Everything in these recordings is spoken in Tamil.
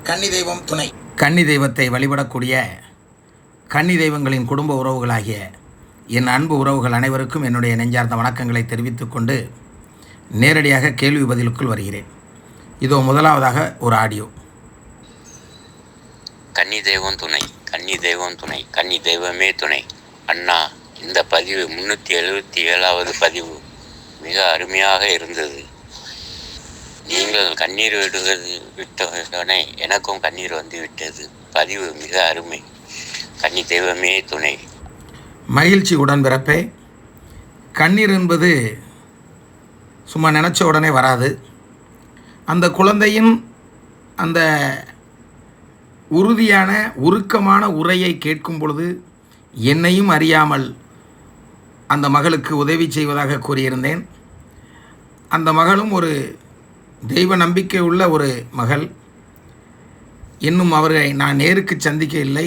கன்னி தெய்வம் துணை. கன்னி தெய்வத்தை வழிபடக்கூடிய கன்னி தெய்வங்களின் குடும்ப உறவுகளாகிய என் அன்பு உறவுகள் அனைவருக்கும் என்னுடைய நெஞ்சார்ந்த வணக்கங்களை தெரிவித்துக்கொண்டு நேரடியாக கேள்வி பதிலுக்குள் வருகிறேன். இதோ முதலாவதாக ஒரு ஆடியோ. கன்னி தெய்வம் துணை, கன்னி தெய்வம் துணை, கன்னி தெய்வமே துணை. அண்ணா, இந்த பதிவு 377வது பதிவு மிக அருமையாக இருந்தது. நீங்கள் கண்ணீர் விட்டவுடனே எனக்கும் கண்ணீர் வந்து விட்டது. பதிவு மிக அருமை. கன்னி தெய்வமே துணை. மகிழ்ச்சி உடன்பிறப்பே. கண்ணீர் என்பது சும்மா நினச்ச உடனே வராது. அந்த குழந்தையின் அந்த உறுதியான உருக்கமான உரையை கேட்கும் பொழுது என்னையும் அறியாமல் அந்த மகளுக்கு உதவி செய்வதாக கூறியிருந்தேன். அந்த மகளும் ஒரு தெய்வ நம்பிக்கை உள்ள ஒரு மகள். இன்னும் அவரை நான் நேருக்கு சந்திக்க இல்லை,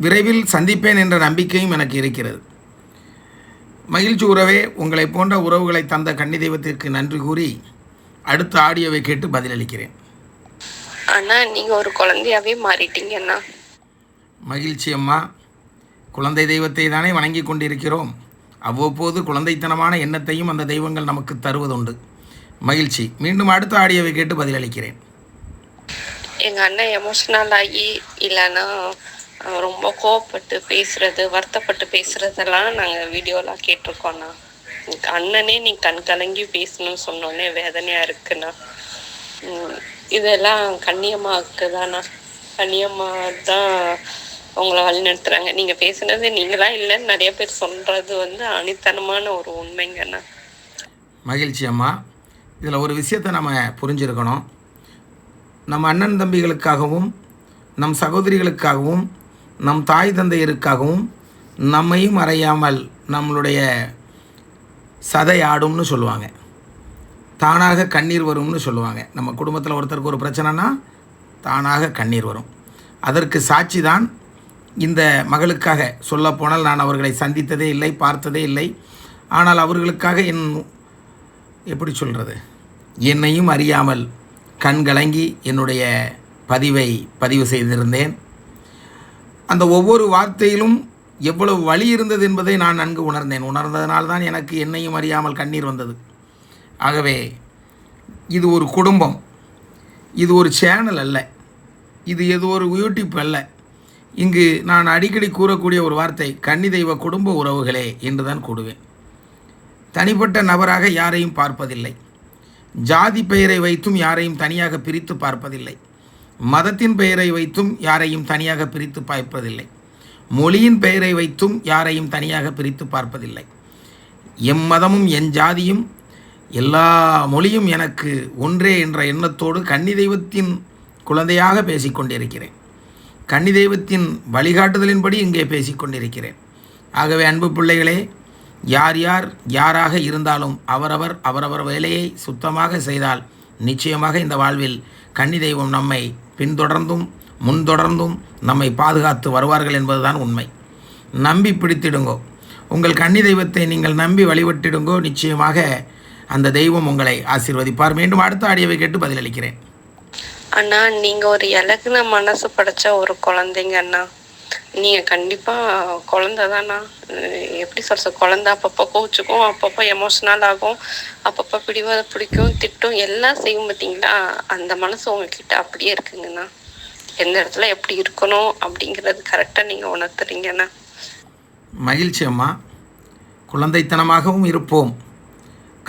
விரைவில் சந்திப்பேன் என்ற நம்பிக்கையும் எனக்கு இருக்கிறது. மகிழ்ச்சி உறவே, உங்களை போன்ற உறவுகளை தந்த கன்னி தெய்வத்திற்கு நன்றி கூறி அடுத்த ஆடியோவை கேட்டு பதிலளிக்கிறேன். அண்ணா, நீங்கள் ஒரு குழந்தையாகவே மாறிட்டீங்கண்ணா. மகிழ்ச்சி அம்மா. குழந்தை தெய்வத்தை தானே வணங்கி கொண்டிருக்கிறோம். அவ்வப்போது குழந்தைத்தனமான எண்ணத்தையும் அந்த தெய்வங்கள் நமக்கு தருவதுண்டு. மகிழ்ச்சி. மீண்டும் அடுத்த ஆடியோவை கேட்டு பதிலளிக்கிறேன். எங்கள் அண்ணன் எமோஷ்னல் ஆகி இல்லைன்னா ரொம்ப கோவப்பட்டு பேசுகிறது, வருத்தப்பட்டு பேசுகிறதெல்லாம் நாங்கள் வீடியோலாம் கேட்டிருக்கோண்ணா. அண்ணனே நீ கண் கலங்கி பேசணும்னு சொன்னோன்னே வேதனையாக இருக்குண்ணா. இதெல்லாம் கண்ணியம்மாவுக்கு தானா? கண்ணியம்மா தான் உங்களை வழி நடத்துகிறாங்க. நீங்கள் பேசுனது நீங்களாம் இல்லைன்னு நிறைய பேர் சொல்கிறது அனித்தனமான ஒரு உண்மைங்கண்ணா. மகிழ்ச்சி அம்மா. இதில் ஒரு விஷயத்தை நம்ம புரிஞ்சிருக்கணும். நம்ம அண்ணன் தம்பிகளுக்காகவும் நம் சகோதரிகளுக்காகவும் நம் தாய் தந்தையருக்காகவும் நம்மையும் அறையாமல் நம்மளுடைய சதை ஆடும்னு சொல்லுவாங்க. தானாக கண்ணீர் வரும்னு சொல்லுவாங்க. நம்ம குடும்பத்தில் ஒருத்தருக்கு ஒரு பிரச்சனைனா தானாக கண்ணீர் வரும். அதற்கு சாட்சி தான் இந்த மகளுக்காக. சொல்லப்போனால் நான் அவர்களை சந்தித்ததே இல்லை, பார்த்ததே இல்லை. ஆனால் அவர்களுக்காக எப்படி சொல்கிறது, என்னையும் அறியாமல் கண்கலங்கி என்னுடைய பதிவு செய்திருந்தேன். அந்த ஒவ்வொரு வார்த்தையிலும் எவ்வளவு வலி இருந்தது என்பதை நான் நன்கு உணர்ந்ததனால்தான் எனக்கு என்னையும் அறியாமல் கண்ணீர் வந்தது. ஆகவே இது ஒரு குடும்பம், இது ஒரு சேனல் அல்ல, இது எது ஒரு யூடியூப் அல்ல. இங்கு நான் அடிக்கடி கூறக்கூடிய ஒரு வார்த்தை கன்னி தெய்வ குடும்ப உறவுகளே என்று தான் கூடுவேன். தனிப்பட்ட நபராக யாரையும் பார்ப்பதில்லை. ஜாதி பெயரை வைத்தும் யாரையும் தனியாக பிரித்து பார்ப்பதில்லை. மதத்தின் பெயரை வைத்தும் யாரையும் தனியாக பிரித்து பார்ப்பதில்லை. மொழியின் பெயரை வைத்தும் யாரையும் தனியாக பிரித்து பார்ப்பதில்லை. எம் மதமும் என் ஜாதியும் எல்லா மொழியும் எனக்கு ஒன்றே என்ற எண்ணத்தோடு கன்னி தெய்வத்தின் குழந்தையாக பேசிக்கொண்டிருக்கிறேன். கன்னி தெய்வத்தின் வழிகாட்டுதலின்படி இங்கே பேசிக்கொண்டிருக்கிறேன். ஆகவே அன்பு பிள்ளைகளே, யாராக இருந்தாலும் அவரவர் வேலையை சுத்தமாக செய்தால் நிச்சயமாக இந்த வாழ்வில் கன்னி தெய்வம் நம்மை பின்தொடர்ந்தும் முன்தொடர்ந்தும் நம்மை பாதுகாத்து வருவார்கள் என்பதுதான் உண்மை. நம்பி பிடித்திடுங்கோ. உங்கள் கன்னி தெய்வத்தை நீங்கள் நம்பி வழிபட்டிடுங்கோ. நிச்சயமாக அந்த தெய்வம் உங்களை ஆசீர்வதிப்பார். மீண்டும் அடுத்த ஆடியோவை கேட்டு பதிலளிக்கிறேன். அண்ணா, நீங்கள் ஒரு இலகுன மனசு படைச்ச ஒரு குழந்தைங்க அண்ணா. நீங்கள் கண்டிப்பாக குழந்தை தானா? எப்படி சொல்ற, குழந்தை அப்பப்போ கோச்சுக்கும், அப்பப்போ எமோஷனல் ஆகும், அப்பப்போ பிடிக்கும், திட்டும், எல்லாம் செய்யும். பார்த்தீங்களா, அந்த மனசு உங்ககிட்ட அப்படியே இருக்குங்கண்ணா. எந்த இடத்துல எப்படி இருக்கணும் அப்படிங்கிறது கரெக்டாக நீங்கள் உணர்த்துறீங்கண்ணா. மகிழ்ச்சி அம்மா. குழந்தைத்தனமாகவும் இருப்போம்,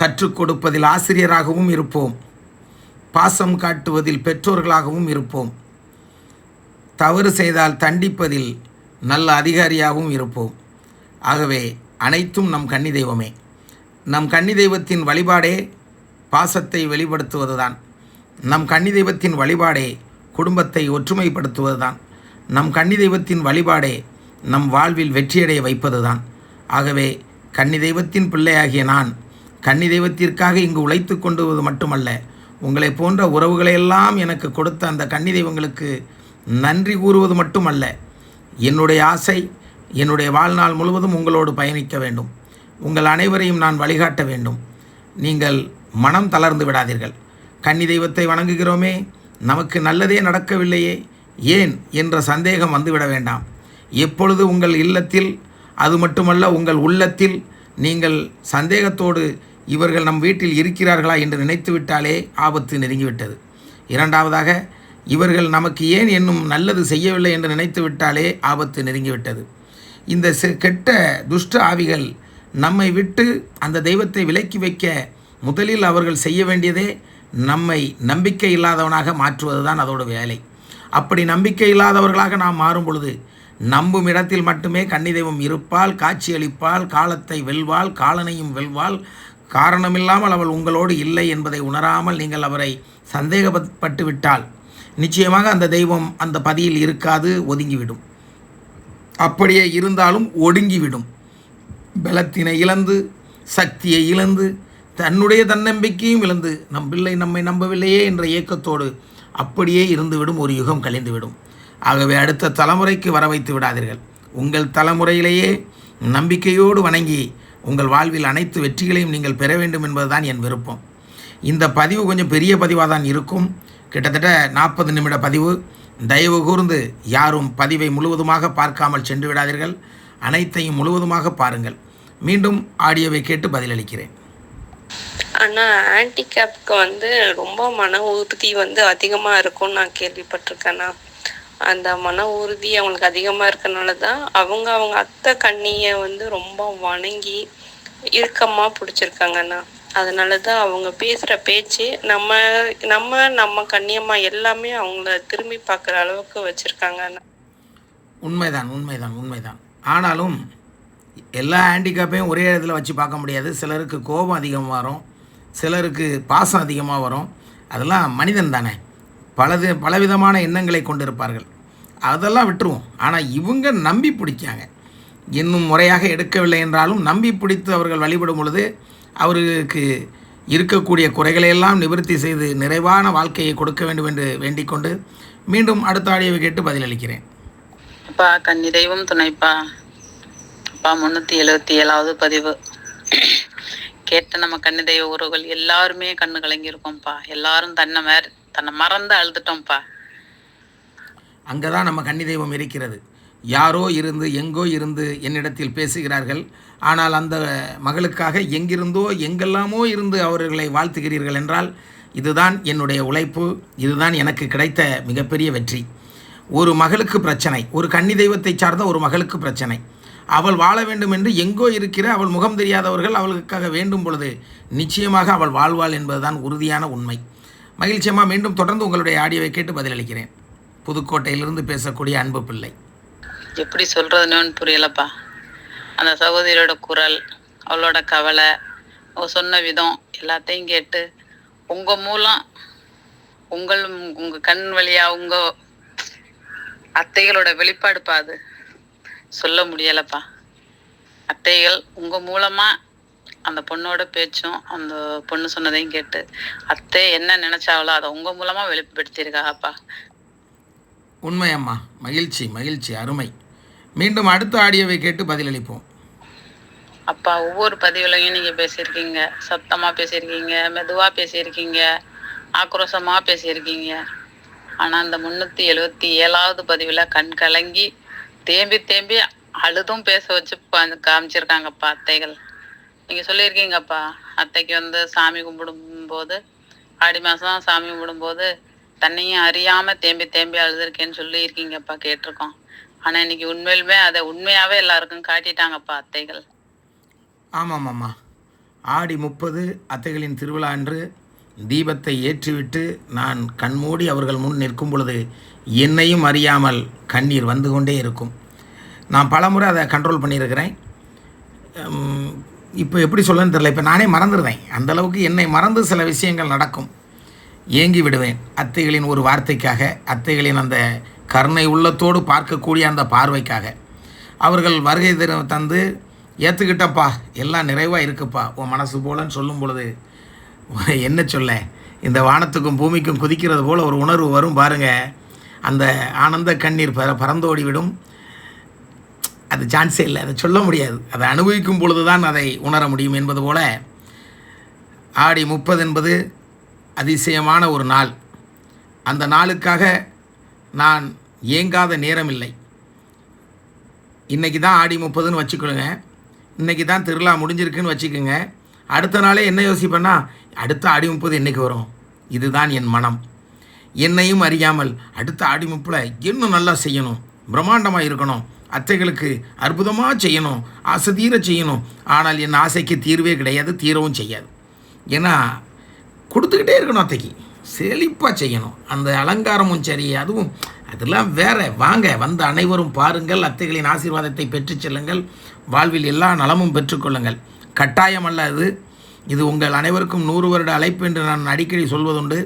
கற்றுக் கொடுப்பதில் ஆசிரியராகவும் இருப்போம், பாசம் காட்டுவதில் பெற்றோர்களாகவும் இருப்போம், தவறு செய்தால் தண்டிப்பதில் நல்ல அதிகாரியாகவும் இருப்போம். ஆகவே அனைத்தும் நம் கன்னி தெய்வமே. நம் கன்னி தெய்வத்தின் வழிபாடே பாசத்தை வெளிப்படுத்துவது தான். நம் கன்னி தெய்வத்தின் வழிபாடே குடும்பத்தை ஒற்றுமைப்படுத்துவது தான். நம் கன்னி தெய்வத்தின் வழிபாடே நம் வாழ்வில் வெற்றியடைய வைப்பது தான். ஆகவே கன்னி தெய்வத்தின் பிள்ளையாகிய நான் கன்னி தெய்வத்திற்காக இங்கு உழைத்து கொண்டுவது மட்டுமல்ல, உங்களை போன்ற உறவுகளையெல்லாம் எனக்கு கொடுத்த அந்த கன்னி தெய்வங்களுக்கு நன்றி கூறுவது மட்டுமல்ல, என்னுடைய ஆசை என்னுடைய வாழ்நாள் முழுவதும் உங்களோடு பயணிக்க வேண்டும். உங்கள் அனைவரையும் நான் வழிகாட்ட வேண்டும். நீங்கள் மனம் தளர்ந்து விடாதீர்கள். கன்னி தெய்வத்தை வணங்குகிறோமே, நமக்கு நல்லதே நடக்கவில்லையே ஏன் என்ற சந்தேகம் வந்துவிட வேண்டாம். எப்பொழுது உங்கள் இல்லத்தில், அது மட்டுமல்ல உங்கள் உள்ளத்தில் நீங்கள் சந்தேகத்தோடு இவர்கள் நம் வீட்டில் இருக்கிறார்களா என்று நினைத்து விட்டாலே ஆபத்து நெருங்கிவிட்டது. இரண்டாவதாக, இவர்கள் நமக்கு ஏன் என்னும் நல்லது செய்யவில்லை என்று நினைத்து விட்டாலே ஆபத்து நெருங்கிவிட்டது. இந்த கெட்ட துஷ்ட ஆவிகள் நம்மை விட்டு அந்த தெய்வத்தை விலக்கி வைக்க முதலில் அவர்கள் செய்ய வேண்டியதே நம்மை நம்பிக்கை இல்லாதவனாக மாற்றுவது தான் அதோட வேலை. அப்படி நம்பிக்கை இல்லாதவர்களாக நாம் மாறும் பொழுது நம்பும் இடத்தில் மட்டுமே கன்னி தெய்வம் இருப்பாள், காட்சியளிப்பாள், காலத்தை வெல்வாள், காலனையும் வெல்வாள். காரணமில்லாமல் அவள் உங்களோடு இல்லை என்பதை உணராமல் நீங்கள் அவரை சந்தேகப்பட்டு விட்டால் நிச்சயமாக அந்த தெய்வம் அந்த பதியில் இருக்காது, ஒதுங்கிவிடும். அப்படியே இருந்தாலும் ஒடுங்கிவிடும். பலத்தினை இழந்து, சக்தியை இழந்து, தன்னுடைய தன்னம்பிக்கையும் இழந்து, நம் பிள்ளை நம்மை நம்பவில்லையே என்ற ஏக்கத்தோடு அப்படியே இருந்துவிடும். ஒரு யுகம் கழிந்துவிடும். ஆகவே அடுத்த தலைமுறைக்கு வர வைத்து விடாதீர்கள். உங்கள் தலைமுறையிலேயே நம்பிக்கையோடு வணங்கி உங்கள் வாழ்வில் அனைத்து வெற்றிகளையும் நீங்கள் பெற வேண்டும் என்பதுதான் என் விருப்பம். இந்த பதிவு கொஞ்சம் பெரிய பதிவாக தான் இருக்கும். கிட்டத்தட்ட 40 நிமிட பதிவு. தயவு கூர்ந்து யாரும் பதிவை முழுவதுமாக பார்க்காமல் சென்று விடாதீர்கள். அனைத்தையும் முழுவதுமாக பாருங்கள். மீண்டும் ஆடியோவை கேட்டு பதிலளிக்கிறேன். ஆனால் ஹேண்டிகேப்க்கு ரொம்ப மன உறுதி அதிகமாக இருக்கும்னு நான் கேள்விப்பட்டிருக்கேண்ணா. அந்த மன உறுதி அவங்களுக்கு அதிகமாக இருக்கனால தான் அவங்க அத்தை கண்ணியை ரொம்ப வணங்கி இறுக்கமாக பிடிச்சிருக்காங்கண்ணா. அதனால தான் அவங்க பேசுகிற பேச்சு நம்ம கண்ணியம்மா எல்லாமே அவங்கள திரும்பி பார்க்குற அளவுக்கு வச்சுருக்காங்கண்ணா. உண்மைதான். ஆனாலும் எல்லா ஹேண்டிகேப்பையும் ஒரே இடத்துல வச்சு பார்க்க முடியாது. சிலருக்கு கோபம் அதிகமாக வரும், சிலருக்கு பாசம் அதிகமாக வரும். அதெல்லாம் மனிதன் தானே, பலவிதமான எண்ணங்களை கொண்டிருப்பார்கள். அதெல்லாம் விட்டுருவோம். ஆனால் இவங்க நம்பி பிடிக்காங்க. இன்னும் முறையாக எடுக்கவில்லை என்றாலும் நம்பி பிடித்து அவர்கள் வழிபடும் பொழுது அவர்களுக்கு இருக்கக்கூடிய குறைகளையெல்லாம் நிவர்த்தி செய்து நிறைவான வாழ்க்கையை கொடுக்க வேண்டும் என்று வேண்டிக்கொண்டு மீண்டும் அடுத்த ஆடியோவை கேட்டு பதிலளிக்கிறேன். அப்பா கன்னி தெய்வம் துணைப்பா. அப்பா 377வது பதிவு கேட்ட நம்ம கன்னி தெய்வ உறவுகள் எல்லாருமே கண்ணு கலங்கியிருக்கோம்ப்பா. எல்லாரும் தன்னை மறந்து அழுதுட்டோம்ப்பா. அங்கதான் நம்ம கன்னி தெய்வம் இருக்கிறது. யாரோ இருந்து எங்கோ இருந்து என்னிடத்தில் பேசுகிறார்கள். ஆனால் அந்த மகளுக்காக எங்கிருந்தோ எங்கெல்லாமோ இருந்து அவர்களை வாழ்த்துகிறீர்கள் என்றால் இதுதான் என்னுடைய உழைப்பு, இதுதான் எனக்கு கிடைத்த மிகப்பெரிய வெற்றி. ஒரு மகளுக்கு பிரச்சனை, ஒரு கன்னி தெய்வத்தை சார்ந்த ஒரு மகளுக்கு பிரச்சனை. அவள் வாழ வேண்டும் என்று எங்கோ இருக்கிற அவள் முகம் தெரியாதவர்கள் அவளுக்காக வேண்டும் பொழுது நிச்சயமாக அவள் வாழ்வாள் என்பதுதான் உறுதியான உண்மை. மகிழ்ச்சியம்மா, மீண்டும் தொடர்ந்து உங்களுடைய ஆடியோவை கேட்டு பதிலளிக்கிறேன். புதுக்கோட்டையிலிருந்து பேசக்கூடிய அன்பு பிள்ளை. எப்படி சொல்றதுன்னு புரியலப்பா. அந்த சகோதரியோட குரல், அவளோட கவலை, அவ சொன்ன விதம் எல்லாத்தையும் கேட்டு உங்க மூலம் உங்க கண் வழியா உங்க அத்தைகளோட வெளிப்பாடுப்பா. அது சொல்ல முடியலப்பா. அத்தைகள் உங்க மூலமா அந்த பொண்ணோட பேச்சும் அந்த பொண்ணு சொன்னதையும் கேட்டு அத்தை என்ன நினைச்சாவளோ அதை உங்க மூலமா வெளிப்படுத்தியிருக்காப்பா. உண்மையம்மா, மகிழ்ச்சி, அருமை. மீண்டும் அடுத்த ஆடியோவை கேட்டு பதிலளிப்போம். அப்பா ஒவ்வொரு பதிவுலையும் நீங்க பேசியிருக்கீங்க, சத்தமா பேசியிருக்கீங்க, மெதுவா பேசியிருக்கீங்க, ஆக்ரோஷமா பேசியிருக்கீங்க. ஆனா இந்த 377வது பதிவுல கண் கலங்கி தேம்பி அழுதும் பேச வச்சு காமிச்சிருக்காங்கப்பா அத்தைகள். நீங்க சொல்லியிருக்கீங்கப்பா, அத்தைக்கு சாமி கும்பிடும் போது, ஆடி மாசம் சாமி கும்பிடும் போது தன்னையும் அறியாம தேம்பி அழுதுருக்கேன்னு சொல்லியிருக்கீங்கப்பா, கேட்டிருக்கோம். ஆனா இன்னைக்கு உண்மையிலுமே அதை உண்மையாவே எல்லாருக்கும் காட்டிட்டாங்கப்பா அத்தைகள். ஆமாம்மா, ஆடி 30 அத்தைகளின் திருவிழா அன்று தீபத்தை ஏற்றிவிட்டு நான் கண்மூடி அவர்கள் முன் நிற்கும் பொழுது என்னையும் அறியாமல் கண்ணீர் வந்து கொண்டே இருக்கும். நான் பலமுறை அதை கண்ட்ரோல் பண்ணியிருக்கிறேன். இப்போ எப்படி சொல்லணும்னு தெரியல. இப்போ நானே மறந்துடுவேன். அந்தளவுக்கு என்னை மறந்து சில விஷயங்கள் நடக்கும். ஏங்கி விடுவேன் அத்தைகளின் ஒரு வார்த்தைக்காக, அத்தைகளின் அந்த கருணை உள்ளத்தோடு பார்க்கக்கூடிய அந்த பார்வைக்காக. அவர்கள் வருகை தந்து ஏற்றுக்கிட்டப்பா, எல்லாம் நிறைவாக இருக்குப்பா உன் மனசு போலன்னு சொல்லும் பொழுது என்ன சொல்ல, இந்த வானத்துக்கும் பூமிக்கும் குதிக்கிறது போல் ஒரு உணர்வு வரும் பாருங்கள். அந்த ஆனந்த கண்ணீர் பறந்தோடி விடும். அது சான்ஸே இல்லை, அதை சொல்ல முடியாது. அதை அனுபவிக்கும் பொழுது தான் அதை உணர முடியும் என்பது போல் ஆடி 30 என்பது அதிசயமான ஒரு நாள். அந்த நாளுக்காக நான் ஏங்காத நேரம் இல்லை. இன்றைக்கி தான் ஆடி 30ன்னு வச்சுக்கொள்ளுங்க, இன்றைக்கி தான் திருவிழா முடிஞ்சிருக்குன்னு வச்சுக்கோங்க. அடுத்த நாளே என்ன யோசிப்பேன்னா, அடுத்த ஆடி 30 என்றைக்கு வரும்? இதுதான் என் மனம். என்னையும் அறியாமல் அடுத்த ஆடி 30 இன்னும் நல்லா செய்யணும், பிரம்மாண்டமாக இருக்கணும், அத்தைகளுக்கு அற்புதமாக செய்யணும், ஆசை தீர செய்யணும். ஆனால் என் ஆசைக்கு தீர்வே கிடையாது, தீரவும் செய்யாது. ஏன்னா கொடுத்துக்கிட்டே இருக்கணும், அத்தைக்கு செழிப்பாக செய்யணும். அந்த அலங்காரமும் சரி, அதுவும் அதெல்லாம் வேற. வாங்க, வந்து அனைவரும் பாருங்கள், அத்தைகளின் ஆசீர்வாதத்தை பெற்று செல்லுங்கள், வாழ்வில் எல்லா நலமும் பெற்றுக்கொள்ளுங்கள். கட்டாயம் அல்ல இது உங்கள் அனைவருக்கும் 100 வருட அழைப்பு என்று நான் அடிக்கடி சொல்வதுண்டு.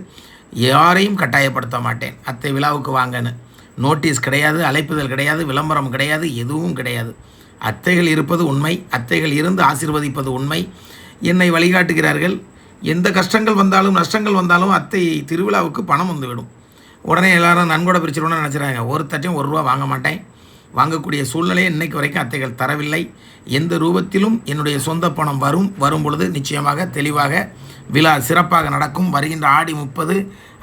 யாரையும் கட்டாயப்படுத்த மாட்டேன் அத்தை விழாவுக்கு வாங்கன்னு. நோட்டீஸ் கிடையாது, அழைப்புதல் கிடையாது, விளம்பரம் கிடையாது, எதுவும் கிடையாது. அத்தைகள் இருப்பது உண்மை, அத்தைகள் இருந்து ஆசீர்வதிப்பது உண்மை. என்னை வழிகாட்டுகிறார்கள். எந்த கஷ்டங்கள் வந்தாலும் நஷ்டங்கள் வந்தாலும் அத்தை திருவிழாவுக்கு பணம் வந்துவிடும். உடனே எல்லாரும் நன்கொடை பிரிச்சிடணும்னு நினச்சிறாங்க. ஒருத்தட்டையும் ₹1 வாங்க மாட்டேன். வாங்கக்கூடிய சூழ்நிலையை இன்றைக்கு வரைக்கும் அத்தைகள் தரவில்லை. எந்த ரூபத்திலும் என்னுடைய சொந்த பணம் வரும் பொழுது நிச்சயமாக தெளிவாக விழா சிறப்பாக நடக்கும். வருகின்ற ஆடி 30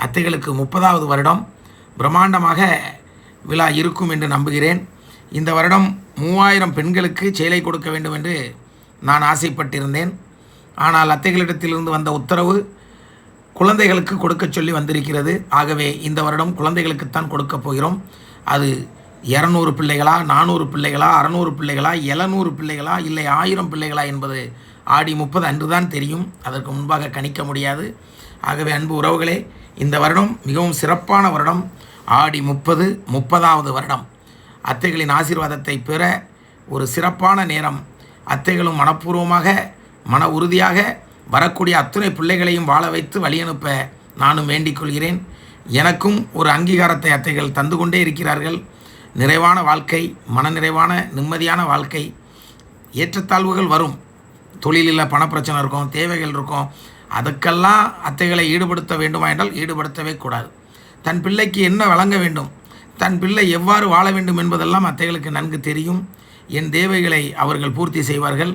அத்தைகளுக்கு 30வது வருடம் பிரம்மாண்டமாக விழா இருக்கும் என்று நம்புகிறேன். இந்த வருடம் 3000 பெண்களுக்கு சேலை கொடுக்க வேண்டும் என்று நான் ஆசைப்பட்டிருந்தேன். ஆனால் அத்தைகளிடத்திலிருந்து வந்த உத்தரவு குழந்தைகளுக்கு கொடுக்க சொல்லி வந்திருக்கிறது. ஆகவே இந்த வருடம் குழந்தைகளுக்குத்தான் கொடுக்க போகிறோம். அது 200 பிள்ளைகளா, 400 பிள்ளைகளா, 600 பிள்ளைகளா, 700 பிள்ளைகளா, இல்லை 1000 பிள்ளைகளா என்பது ஆடி 30 அன்று தான் தெரியும். அதற்கு முன்பாக கணிக்க முடியாது. ஆகவே அன்பு உறவுகளே, இந்த வருடம் மிகவும் சிறப்பான வருடம். ஆடி 30வது வருடம். அத்தைகளின் ஆசீர்வாதத்தை பெற ஒரு சிறப்பான நேரம். அத்தைகளும் மனப்பூர்வமாக மன உறுதியாக வரக்கூடிய அத்துணை பிள்ளைகளையும் வாழ வைத்து வழியனுப்ப நானும் வேண்டிக் கொள்கிறேன். எனக்கும் ஒரு அங்கீகாரத்தை அத்தைகள் தந்து கொண்டே இருக்கிறார்கள். நிறைவான வாழ்க்கை, மனநிறைவான நிம்மதியான வாழ்க்கை. ஏற்றத்தாழ்வுகள் வரும், தொழிலில் பணப்பிரச்சனை இருக்கும், தேவைகள் இருக்கும். அதுக்கெல்லாம் அத்தைகளை ஈடுபடுத்த வேண்டுமா என்றால் ஈடுபடுத்தவே கூடாது. தன் பிள்ளைக்கு என்ன வழங்க வேண்டும், தன் பிள்ளை எவ்வாறு வாழ வேண்டும் என்பதெல்லாம் அத்தைகளுக்கு நன்கு தெரியும். என் தேவைகளை அவர்கள் பூர்த்தி செய்வார்கள்.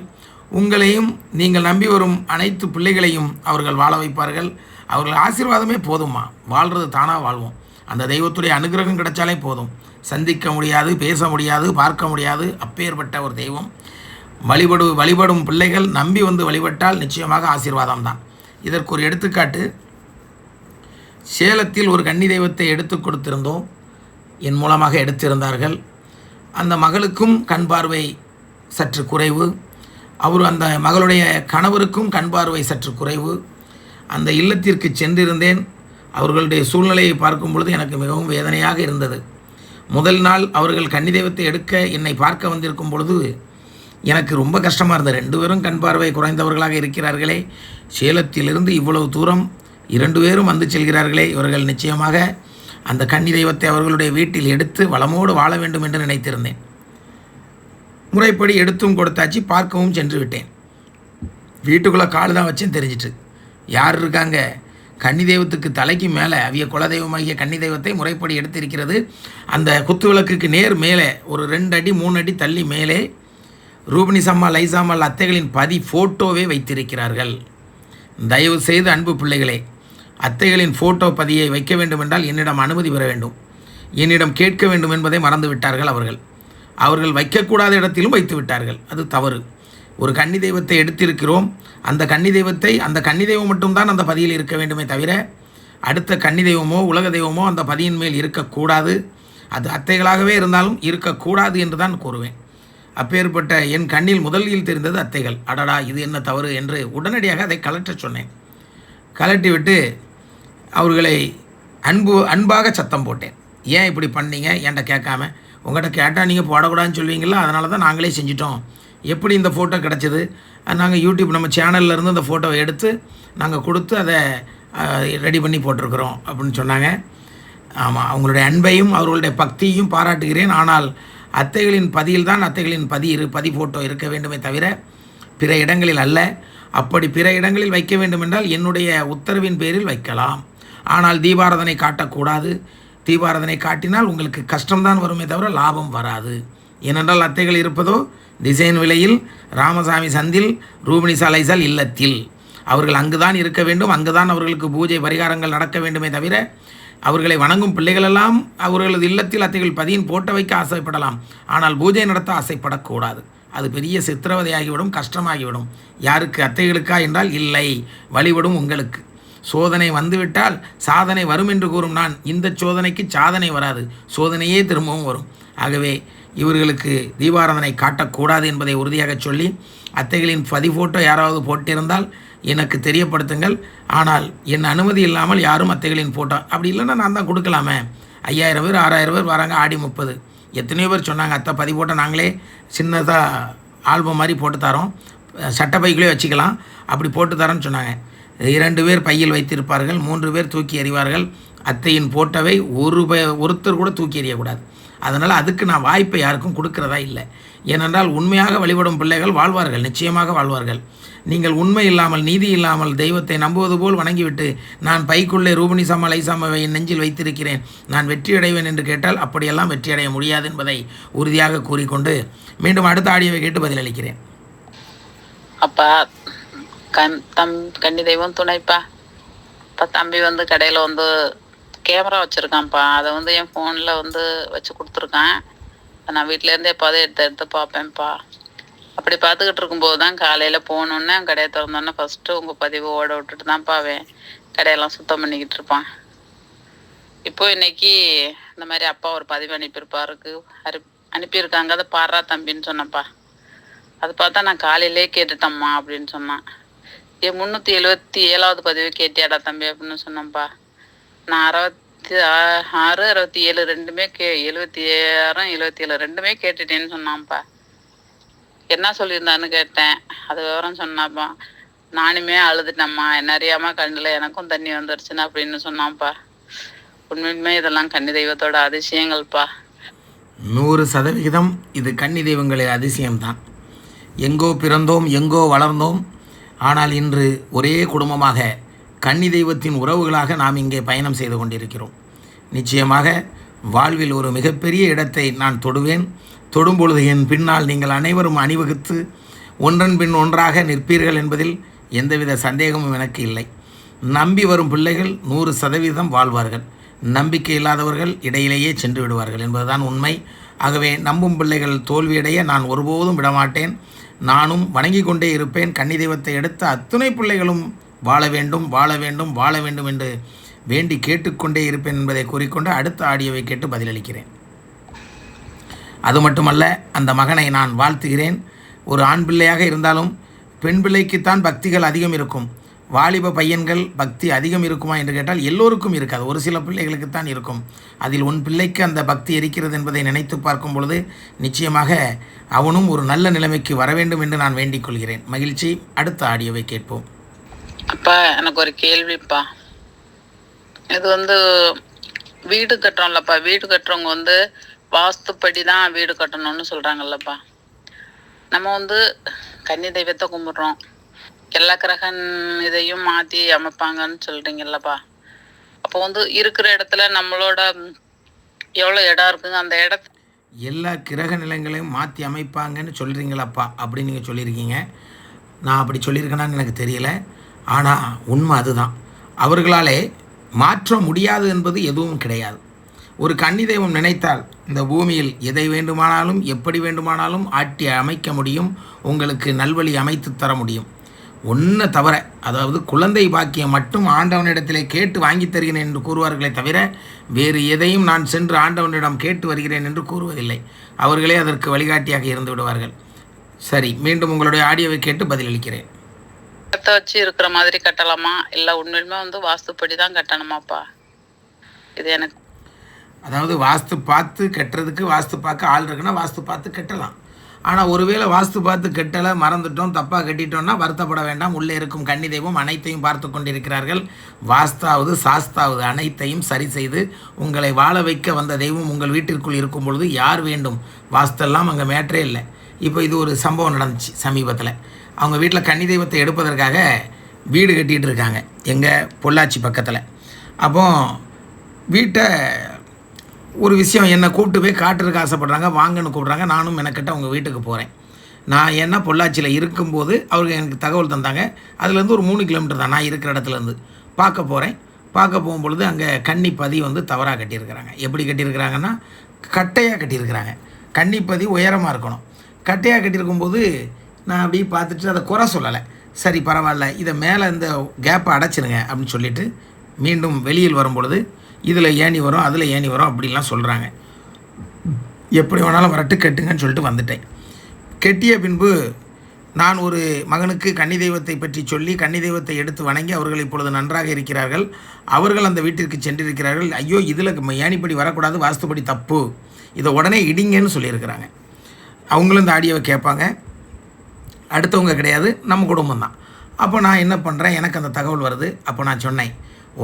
உங்களையும் நீங்கள் நம்பி வரும் அனைத்து பிள்ளைகளையும் அவர்கள் வாழ வைப்பார்கள். அவர்கள் ஆசீர்வாதமே போதுமா, வாழ்கிறது தானாக வாழ்வோம். அந்த தெய்வத்துடைய அனுகிரகம் கிடைச்சாலே போதும். சந்திக்க முடியாது, பேச முடியாது, பார்க்க முடியாது, அப்பேற்பட்ட ஒரு தெய்வம். வழிபடும் பிள்ளைகள் நம்பி வந்து வழிபட்டால் நிச்சயமாக ஆசீர்வாதம் தான். இதற்கு ஒரு எடுத்துக்காட்டு, சேலத்தில் ஒரு கன்னி தெய்வத்தை எடுத்து கொடுத்திருந்தோம். என் மூலமாக எடுத்திருந்தார்கள். அந்த மகளுக்கும் கண் பார்வை சற்று குறைவு. அந்த மகளுடைய கணவருக்கும் கண் பார்வை சற்று குறைவு. அந்த இல்லத்திற்கு சென்றிருந்தேன். அவர்களுடைய சூழ்நிலையை பார்க்கும் பொழுது எனக்கு மிகவும் வேதனையாக இருந்தது. முதல் நாள் அவர்கள் கன்னி தெய்வத்தை எடுக்க என்னை பார்க்க வந்திருக்கும் பொழுது எனக்கு ரொம்ப கஷ்டமாக இருந்தது. 2 பேரும் கண் பார்வை குறைந்தவர்களாக இருக்கிறார்களே, சேலத்திலிருந்து இவ்வளவு தூரம் 2 பேரும் வந்து செல்கிறார்களே, இவர்கள் நிச்சயமாக அந்த கன்னி தெய்வத்தை அவர்களுடைய வீட்டில் எடுத்து வளமோடு வாழ வேண்டும் என்று நினைத்திருந்தேன். முறைப்படி எடுத்தும் கொடுத்தாச்சு, பார்க்கவும் சென்று விட்டேன். வீட்டுக்குள்ளே கால் தான் வச்சேன், தெரிஞ்சிட்டு யார் இருக்காங்க. கன்னி தெய்வத்துக்கு தலைக்கு மேலே அவிய குலதெய்வமாகிய கன்னி தெய்வத்தை முறைப்படி எடுத்திருக்கிறது. அந்த குத்து விளக்குக்கு நேர் மேலே ஒரு 2 அடி 3 அடி தள்ளி மேலே ரூபினிசம்மா லைசாம்மாள் அத்தைகளின் பதி ஃபோட்டோவே வைத்திருக்கிறார்கள். தயவு செய்து அன்பு பிள்ளைகளே, அத்தைகளின் ஃபோட்டோ பதியை வைக்க வேண்டும் என்றால் என்னிடம் அனுமதி பெற வேண்டும், என்னிடம் கேட்க வேண்டும் என்பதை மறந்து விட்டார்கள் அவர்கள். அவர்கள் வைக்கக்கூடாத இடத்திலும் வைத்து விட்டார்கள். அது தவறு. ஒரு கன்னி தெய்வத்தை எடுத்திருக்கிறோம். அந்த கன்னி தெய்வம் மட்டும்தான் அந்த பதியில் இருக்க வேண்டுமே தவிர அடுத்த கன்னி தெய்வமோ உலக தெய்வமோ அந்த பதியின் மேல் இருக்கக்கூடாது. அது அத்தைகளாகவே இருந்தாலும் இருக்கக்கூடாது என்று தான் கூறுவேன். அப்பேற்பட்ட என் கண்ணில் முதலில் தெரிந்தது அத்தைகள். அடடா, இது என்ன தவறு என்று உடனடியாக அதை கலட்ட சொன்னேன். கலட்டி விட்டு அவர்களை அன்பாக சத்தம் போட்டேன். ஏன் இப்படி பண்ணீங்க என்கிட்ட கேட்காம? உங்கள்கிட்ட கேட்டால் நீங்கள் போடக்கூடாதுன்னு சொல்லுவீங்களா, அதனால தான் நாங்களே செஞ்சிட்டோம். எப்படி இந்த ஃபோட்டோ கிடச்சிது? நாங்கள் யூடியூப் நம்ம சேனல்லேருந்து அந்த ஃபோட்டோவை எடுத்து நாங்கள் கொடுத்து அதை ரெடி பண்ணி போட்டிருக்கிறோம் அப்படின்னு சொன்னாங்க. ஆமாம், அவங்களுடைய அன்பையும் அவர்களுடைய பக்தியையும் பாராட்டுகிறேன். ஆனால் அத்தைகளின் பதியில் தான் அத்தைகளின் பதி ஃபோட்டோ இருக்க வேண்டுமே தவிர பிற இடங்களில் அல்ல. அப்படி பிற இடங்களில் வைக்க வேண்டும் என்றால் என்னுடைய உத்தரவின் பேரில் வைக்கலாம். ஆனால் தீபாராதனை காட்டக்கூடாது. தீபாராதனை காட்டினால் உங்களுக்கு கஷ்டம்தான் வருமே தவிர லாபம் வராது. ஏனென்றால் அத்தைகள் இருப்பதோ டிசைன் விலையில், ராமசாமி சந்தில், ரூபினிசா லைசால் இல்லத்தில். அவர்கள் அங்கு தான் இருக்க வேண்டும், அங்கு தான் அவர்களுக்கு பூஜை பரிகாரங்கள் நடக்க வேண்டுமே தவிர அவர்களை வணங்கும் பிள்ளைகளெல்லாம் அவர்களது இல்லத்தில் அத்தைகள் பதியின் போட்ட வைக்க ஆசைப்படலாம், ஆனால் பூஜை நடத்த ஆசைப்படக்கூடாது. அது பெரிய சித்திரவதையாகிவிடும், கஷ்டமாகிவிடும். யாருக்கு? அத்தைகளுக்கா என்றால் இல்லை, வழிபடும் உங்களுக்கு. சோதனை வந்துவிட்டால் சாதனை வரும் என்று கூறும் நான், இந்த சோதனைக்கு சாதனை வராது, சோதனையே திரும்பவும் வரும். ஆகவே இவர்களுக்கு தீபாராதனை காட்டக்கூடாது என்பதை உறுதியாக சொல்லி, அத்தைகளின் ஃபோட்டோ யாராவது போட்டிருந்தால் எனக்கு தெரியப்படுத்துங்கள். ஆனால் என் அனுமதி இல்லாமல் யாரும் அத்தைகளின் ஃபோட்டோ, அப்படி இல்லைன்னா நான் தான் கொடுக்கலாமே. 5000 பேர் 6000 பேர் வராங்க, ஆடி 30. எத்தனையோ பேர் சொன்னாங்க, அத்தை ஃபோட்டோ நாங்களே சின்னதாக ஆல்பம் மாதிரி போட்டு தரோம், சட்டை பைக்குள்ளே வச்சுக்கலாம், அப்படி போட்டு தரோன்னு சொன்னாங்க. 2 பேர் பையில் வைத்திருப்பார்கள், 3 பேர் தூக்கி எறிவார்கள். அத்தையின் ஃபோட்டோவை ஒருத்தர் கூட தூக்கி எறியக்கூடாது. அதனால் அதுக்கு நான் வாய்ப்பை யாருக்கும் கொடுக்கிறதா இல்லை. ஏனென்றால் உண்மையாக வழிபடும் பிள்ளைகள் வாழ்வார்கள், நிச்சயமாக வாழ்வார்கள். நீங்கள் உண்மை இல்லாமல், நீதி இல்லாமல் தெய்வத்தை நம்புவது போல் வணங்கிவிட்டு, நான் பைக்குள்ளே ரூபணி சாமா லைசாமாவை என் நெஞ்சில் வைத்திருக்கிறேன், நான் வெற்றி அடைவேன் என்று கேட்டால் அப்படியெல்லாம் வெற்றி அடைய முடியாது என்பதை உறுதியாக கூறிக்கொண்டு மீண்டும் அடுத்த ஆடியோவை கேட்டு பதிலளிக்கிறேன். அப்பா கன்னி தெய்வம் துணைப்பா. இப்போ தம்பி வந்து கடையில் வந்து கேமரா வச்சுருக்கான்ப்பா, அதை வந்து என் ஃபோனில் வந்து வச்சு கொடுத்துருக்கான். நான் வீட்டிலேருந்து எப்போதே எடுத்து பார்ப்பேன்ப்பா. அப்படி பார்த்துக்கிட்டு இருக்கும்போது தான் காலையில் போகணுன்னே கடையை திறந்தோன்னே ஃபஸ்ட்டு உங்கள் பதிவு ஓட விட்டுட்டு தான்ப்பா அவன் கடையெல்லாம் சுத்தம் பண்ணிக்கிட்டு இருப்பான். இப்போது இன்னைக்கு இந்த மாதிரி அப்பா ஒரு பதிவு அனுப்பியிருக்காங்க, அதை பாடுறா தம்பின்னு சொன்னப்பா. அதை பார்த்தா நான் காலையிலே கேட்டுட்டேம்மா அப்படின்னு சொன்னான். 377வது பதிவு கேட்டியாடா தம்பி அப்படின்னு சொன்னேன்ப்பா. நான் 66, 67 ரெண்டுமே 76, 77 ரெண்டுமே கேட்டுட்டேன்னு சொன்னான்ப்பா. என்ன சொல்லியிருந்தான்னு கேட்டேன், அது விவரம் சொன்னாப்பா. நானுமே அழுதுட்டேம்மா, என்ன அறியாம கண்ணில் எனக்கும் தண்ணி வந்துருச்சுன்னு அப்படின்னு சொன்னான்ப்பா. உண்மையுமே இதெல்லாம் கன்னி தெய்வத்தோட அதிசயங்கள்ப்பா. 100% இது கன்னி தெய்வங்களின் அதிசயம்தான். எங்கோ பிறந்தோம், எங்கோ வளர்ந்தோம், ஆனால் இன்று ஒரே குடும்பமாக கன்னி தெய்வத்தின் உறவுகளாக நாம் இங்கே பயணம் செய்து கொண்டிருக்கிறோம். நிச்சயமாக வாழ்வில் ஒரு மிகப்பெரிய இடத்தை நான் தொடுவேன். தொடும்பொழுது என் பின்னால் நீங்கள் அனைவரும் அணிவகுத்து ஒன்றன் பின் ஒன்றாக நிற்பீர்கள் என்பதில் எந்தவித சந்தேகமும் எனக்கு இல்லை. நம்பி வரும் பிள்ளைகள் 100% வாழ்வார்கள். நம்பிக்கை இல்லாதவர்கள் இடையிலேயே சென்று விடுவார்கள் என்பதுதான் உண்மை. ஆகவே நம்பும் பிள்ளைகள் தோல்வியடைய நான் ஒருபோதும் விடமாட்டேன். நானும் வணங்கி கொண்டே இருப்பேன். கன்னி தெய்வத்தை எடுத்த அத்துணை பிள்ளைகளும் வாழ வேண்டும், வாழ வேண்டும், வாழ வேண்டும் என்று வேண்டி கேட்டுக்கொண்டே இருப்பேன் என்பதை கூறிக்கொண்டு அடுத்த ஆடியோவை கேட்டு பதிலளிக்கிறேன். அது மட்டுமல்ல, அந்த மகனை நான் வாழ்த்துகிறேன். ஒரு ஆண் பிள்ளையாக இருந்தாலும் பெண் பிள்ளைக்குத்தான் பக்திகள் அதிகம் இருக்கும். வாலிப பையன்கள் பக்தி அதிகம் இருக்குமா என்று கேட்டால் எல்லோருக்கும் இருக்காது, ஒரு சில பிள்ளைகளுக்குத்தான் இருக்கும். அதில் உன் பிள்ளைக்கு அந்த பக்தி இருக்கிறது என்பதை நினைத்து பார்க்கும் பொழுது நிச்சயமாக அவனும் ஒரு நல்ல நிலைமைக்கு வர வேண்டும் என்று நான் வேண்டிக் கொள்கிறேன். மகிழ்ச்சி. அடுத்த ஆடியோவை கேட்போம். அப்பா, எனக்கு ஒரு கேள்விப்பா. இது வந்து வீடு கட்டுறோம்லப்பா, வீடு கட்டுறவங்க வந்து வாஸ்துப்படி தான் வீடு கட்டணும்னு சொல்கிறாங்கல்லப்பா. நம்ம வந்து கன்னி தெய்வத்தை கும்பிட்றோம், எல்லா கிரகன் இதையும் மாற்றி அமைப்பாங்கன்னு சொல்கிறீங்கல்லப்பா. அப்போ வந்து இருக்கிற இடத்துல நம்மளோட எவ்வளோ இடம் இருக்குங்க, அந்த இடத்த எல்லா கிரக நிலங்களையும் மாற்றி அமைப்பாங்கன்னு சொல்கிறீங்களாப்பா அப்படின்னு நீங்கள் சொல்லியிருக்கீங்க. நான் அப்படி சொல்லியிருக்கேனான்னு எனக்கு தெரியல. ஆனால் உண்மை அதுதான். அவர்களாலே மாற்ற முடியாது என்பது எதுவும் கிடையாது. ஒரு கன்னி தெய்வம் நினைத்தால் இந்த பூமியில் எதை வேண்டுமானாலும் எப்படி வேண்டுமானாலும் ஆட்டி அமைக்க முடியும், உங்களுக்கு நல்வழி அமைத்து தர முடியும். ஒன்றை தவிர, அதாவது குழந்தை பாக்கியம் மட்டும் ஆண்டவனிடத்திலே கேட்டு வாங்கி தருகிறேன் என்று கூறுவார்களே தவிர வேறு எதையும் நான் சென்று ஆண்டவனிடம் கேட்டு வருகிறேன் என்று கூறுவதில்லை. அவர்களே அதற்கு வழிகாட்டியாக இருந்து விடுவார்கள். சரி, மீண்டும் உங்களுடைய ஆடியோவை கேட்டு பதிலளிக்கிறேன். இடத்த வச்சு இருக்கிற மாதிரி கட்டலாமா, இல்லை உண்மையுமே வந்து வாஸ்துப்படி தான் கட்டணுமாப்பா? இது எனக்கு, அதாவது வாஸ்து பார்த்து கட்டுறதுக்கு வாஸ்து பார்க்க ஆள் இருக்குன்னா வாஸ்து பார்த்து கட்டலாம். ஆனால் ஒருவேளை வாஸ்து பார்த்து கட்டலை, மறந்துட்டோம், தப்பாக கட்டிட்டோம்னா வருத்தப்பட வேண்டாம். உள்ளே இருக்கும் கன்னி தெய்வம் அனைத்தையும் பார்த்து கொண்டிருக்கிறார்கள். வாஸ்தாவது சாஸ்தாவது அனைத்தையும் சரி செய்து உங்களை வாழ வைக்க வந்த தெய்வம் உங்கள் வீட்டிற்குள் இருக்கும் பொழுது யார் வேண்டும்? வாஸ்தெல்லாம் அங்கே மேட்டரே இல்லை. இப்போ இது ஒரு சம்பவம் நடந்துச்சு சமீபத்தில். அவங்க வீட்டில் கன்னி தெய்வத்தை எடுப்பதற்காக வீடு கட்டிகிட்டு இருக்காங்க, எங்கள் பொள்ளாச்சி பக்கத்தில். அப்போ வீட்டை ஒரு விஷயம் என்னை கூப்பிட்டு போய் காட்டுறதுக்கு ஆசைப்படுறாங்க, வாங்கன்னு கூப்பிட்றாங்க. நானும் மெனக்கிட்ட அவங்க வீட்டுக்கு போகிறேன். நான் என்ன பொள்ளாச்சியில் இருக்கும்போது அவங்க எனக்கு தகவல் தந்தாங்க. அதுலேருந்து ஒரு 3 கிலோமீட்டர் தான் நான் இருக்கிற இடத்துலேருந்து. பார்க்க போகிறேன். பார்க்க போகும்பொழுது அங்கே கன்னிப்பதி வந்து தவறாக கட்டியிருக்கிறாங்க. எப்படி கட்டியிருக்கிறாங்கன்னா கட்டையாக கட்டியிருக்கிறாங்க. கன்னிப்பதி உயரமாக இருக்கணும். கட்டையாக கட்டியிருக்கும்போது நான் அப்படியே பார்த்துட்டு அதை குறை சொல்லலை. சரி பரவாயில்ல, இதை மேலே இந்த கேப்பை அடைச்சிருங்க அப்படின்னு சொல்லிவிட்டு மீண்டும் வெளியில் வரும்பொழுது இதில் ஏணி வரும், அதில் ஏணி வரும் அப்படின்லாம் சொல்கிறாங்க. எப்படி வேணாலும் வரட்டு கட்டுங்கன்னு சொல்லிட்டு வந்துட்டேன். கெட்டிய பின்பு நான் ஒரு மகனுக்கு கன்னி தெய்வத்தை பற்றி சொல்லி கன்னி தெய்வத்தை எடுத்து வணங்கி அவர்கள் இப்பொழுது நன்றாக இருக்கிறார்கள். அவர்கள் அந்த வீட்டிற்கு சென்றிருக்கிறார்கள். ஐயோ இதில் ஏணிப்படி வரக்கூடாது, வாஸ்துப்படி தப்பு, இதை உடனே இடிங்கன்னு சொல்லியிருக்கிறாங்க. அவங்களும் இந்த ஆடியோவை கேட்பாங்க. அடுத்தவங்க கிடையாது, நம்ம குடும்பம் தான். அப்போ நான் என்ன பண்ணுறேன், எனக்கு அந்த தகவல் வருது. அப்போ நான் சொன்னேன்,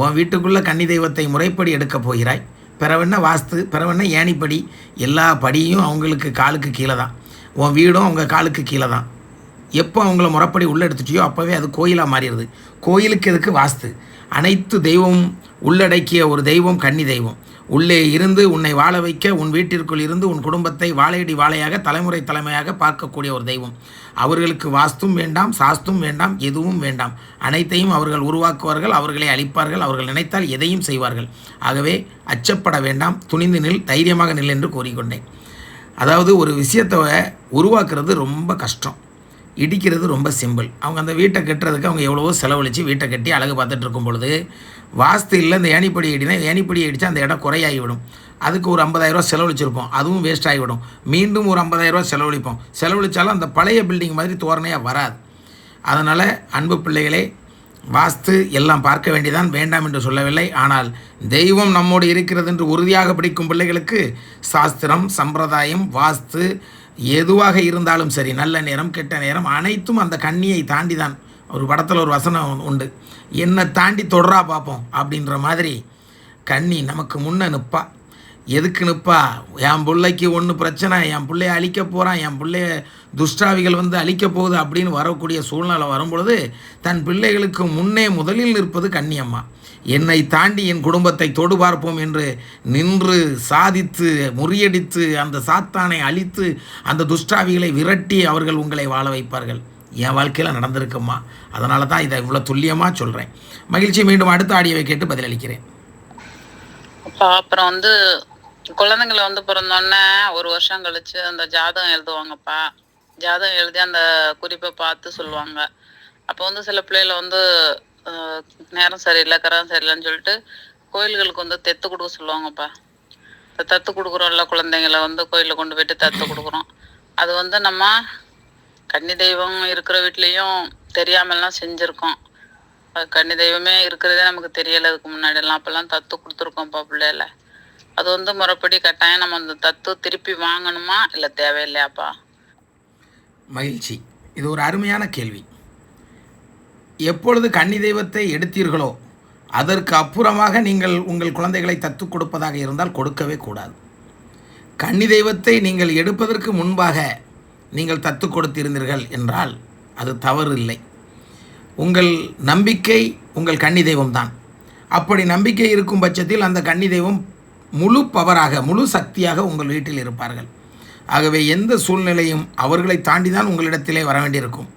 உன் வீட்டுக்குள்ளே கன்னி தெய்வத்தை முறைப்படி எடுக்கப் போகிறாய், பிறவென்ன வாஸ்து, பிறவென்ன ஏணிப்படி, எல்லா படியும் அவங்களுக்கு காலுக்கு கீழே தான். உன் வீடும் அவங்க காலுக்கு கீழே தான். எப்போ அவங்கள முறைப்படி உள்ளே எடுத்துட்டியோ அப்போவே அது கோயிலாக மாறிடுது. கோயிலுக்கு எதுக்கு வாஸ்து? அனைத்து தெய்வமும் உள்ளடக்கிய ஒரு தெய்வம் கன்னி தெய்வம். உள்ளே இருந்து உன்னை வாழ வைக்க, உன் வீட்டிற்குள் இருந்து உன் குடும்பத்தை வாழையடி வாழையாக தலைமுறை தலைமையாக பார்க்கக்கூடிய ஒரு தெய்வம். அவர்களுக்கு வாஸ்தும் வேண்டாம், சாஸ்தும் வேண்டாம், எதுவும் வேண்டாம். அனைத்தையும் அவர்கள் உருவாக்குவார்கள், அவர்களை அழிப்பார்கள், அவர்கள் நினைத்தால் எதையும் செய்வார்கள். ஆகவே அச்சப்பட வேண்டாம், துணிந்து நில், தைரியமாக நில் என்று கூறிக்கொண்டேன். அதாவது ஒரு விஷயத்தை உருவாக்குறது ரொம்ப கஷ்டம், இடிக்கிறது ரொம்ப சிம்பிள். அவங்க அந்த வீட்டை கட்டுறதுக்கு அவங்க எவ்வளவோ செலவழித்து வீட்டை கட்டி அழகு பார்த்துட்டு இருக்கும் பொழுது வாஸ்து இல்லை, இந்த ஏணிப்படி இடினா ஏணிப்படி அடித்தா அந்த இடம் குறையாகிவிடும். அதுக்கு ஒரு 50,000 செலவழிச்சிருப்போம், அதுவும் வேஸ்ட் ஆகிவிடும். மீண்டும் ஒரு 50,000 செலவழிப்போம். செலவழித்தாலும் அந்த பழைய பில்டிங் மாதிரி தோரணையாக வராது. அதனால் அன்பு பிள்ளைகளே, வாஸ்து எல்லாம் பார்க்க வேண்டியதான், வேண்டாம் என்று சொல்லவில்லை. ஆனால் தெய்வம் நம்மோடு இருக்கிறது என்று உறுதியாக பிடிக்கும் பிள்ளைகளுக்கு சாஸ்திரம், சம்பிரதாயம், வாஸ்து எதுவாக இருந்தாலும் சரி, நல்ல நேரம் கெட்ட நேரம் அனைத்தும் அந்த கன்னியை தாண்டி தான். ஒரு படத்தில் ஒரு வசனம் உண்டு, என்னை தாண்டி தொடரா பார்ப்போம் அப்படின்ற மாதிரி கன்னி நமக்கு முன்னே நிற்பா. எதுக்கு நிற்பா? என் பிள்ளைக்கு ஒன்று பிரச்சனை, என் பிள்ளைய அழிக்க போகிறான், என் பிள்ளைய துஷ்டாவிகள் வந்து அழிக்க போகுது அப்படின்னு வரக்கூடிய சூழ்நிலை வரும்பொழுது தன் பிள்ளைகளுக்கு முன்னே முதலில் நிற்பது கன்னியம்மா. என்னை தாண்டி என் குடும்பத்தை தொடு பார்ப்போம் என்று நின்று சாதித்து முறியடித்து அந்த சாத்தானை அழித்து அந்த துஷ்டாவிகளை விரட்டி அவர்கள் உங்களை வாழ வைப்பார்கள். என் வாழ்க்கையில் நடந்திருக்குமா, அதனால தான் இதை இவ்வளோ துல்லியமாக சொல்கிறேன். மகிழ்ச்சி. மீண்டும் அடுத்த ஆடியோவை கேட்டு பதிலளிக்கிறேன். அப்புறம் வந்து குழந்தைங்களை வந்து பிறந்தோடனே ஒரு வருஷம் கழிச்சு அந்த ஜாதகம் எழுதுவாங்கப்பா. ஜாதகம் எழுதி அந்த குறிப்பை பார்த்து சொல்லுவாங்க. அப்போ வந்து சில பிள்ளைகளை வந்து நேரம் சரியில்லை, கரம் சரியில்லைன்னு சொல்லிட்டு கோயில்களுக்கு வந்து தத்து கொடுக்க சொல்லுவாங்கப்பா. தத்து கொடுக்குறோம்ல, குழந்தைங்களை வந்து கோயிலில் கொண்டு போயிட்டு தத்து கொடுக்குறோம். அது வந்து நம்ம கன்னி தெய்வம் இருக்கிற வீட்லேயும் தெரியாமலாம் செஞ்சுருக்கோம். கன்னி தெய்வமே இருக்கிறதே நமக்கு தெரியலை அதுக்கு முன்னாடியெல்லாம். அப்போல்லாம் தத்து கொடுத்துருக்கோம்ப்பா பிள்ளையில. அது வந்து முறைப்படி கட்டாயம் நம்ம அந்த தத்து திருப்பி வாங்கணுமா இல்லை தேவையில்லையாப்பா? மகிழ்ச்சி. இது ஒரு அருமையான கேள்வி. எப்பொழுது கன்னி தெய்வத்தை எடுத்தீர்களோ அதற்கு அப்புறமாக நீங்கள் உங்கள் குழந்தைகளை தத்து கொடுப்பதாக இருந்தால் கொடுக்கவே கூடாது. கன்னி தெய்வத்தை நீங்கள் எடுப்பதற்கு முன்பாக நீங்கள் தத்து கொடுத்திருந்தீர்கள் என்றால் அது தவறு இல்லை. உங்கள் நம்பிக்கை உங்கள் கன்னி தெய்வம்தான். அப்படி நம்பிக்கை இருக்கும் பட்சத்தில் அந்த கன்னி தெய்வம் முழு பவராக, முழு சக்தியாக உங்கள் வீட்டில் இருப்பார்கள். ஆகவே எந்த சூழ்நிலையும் அவர்களை தாண்டி தான் உங்களிடத்திலே வர வேண்டியிருக்கும்.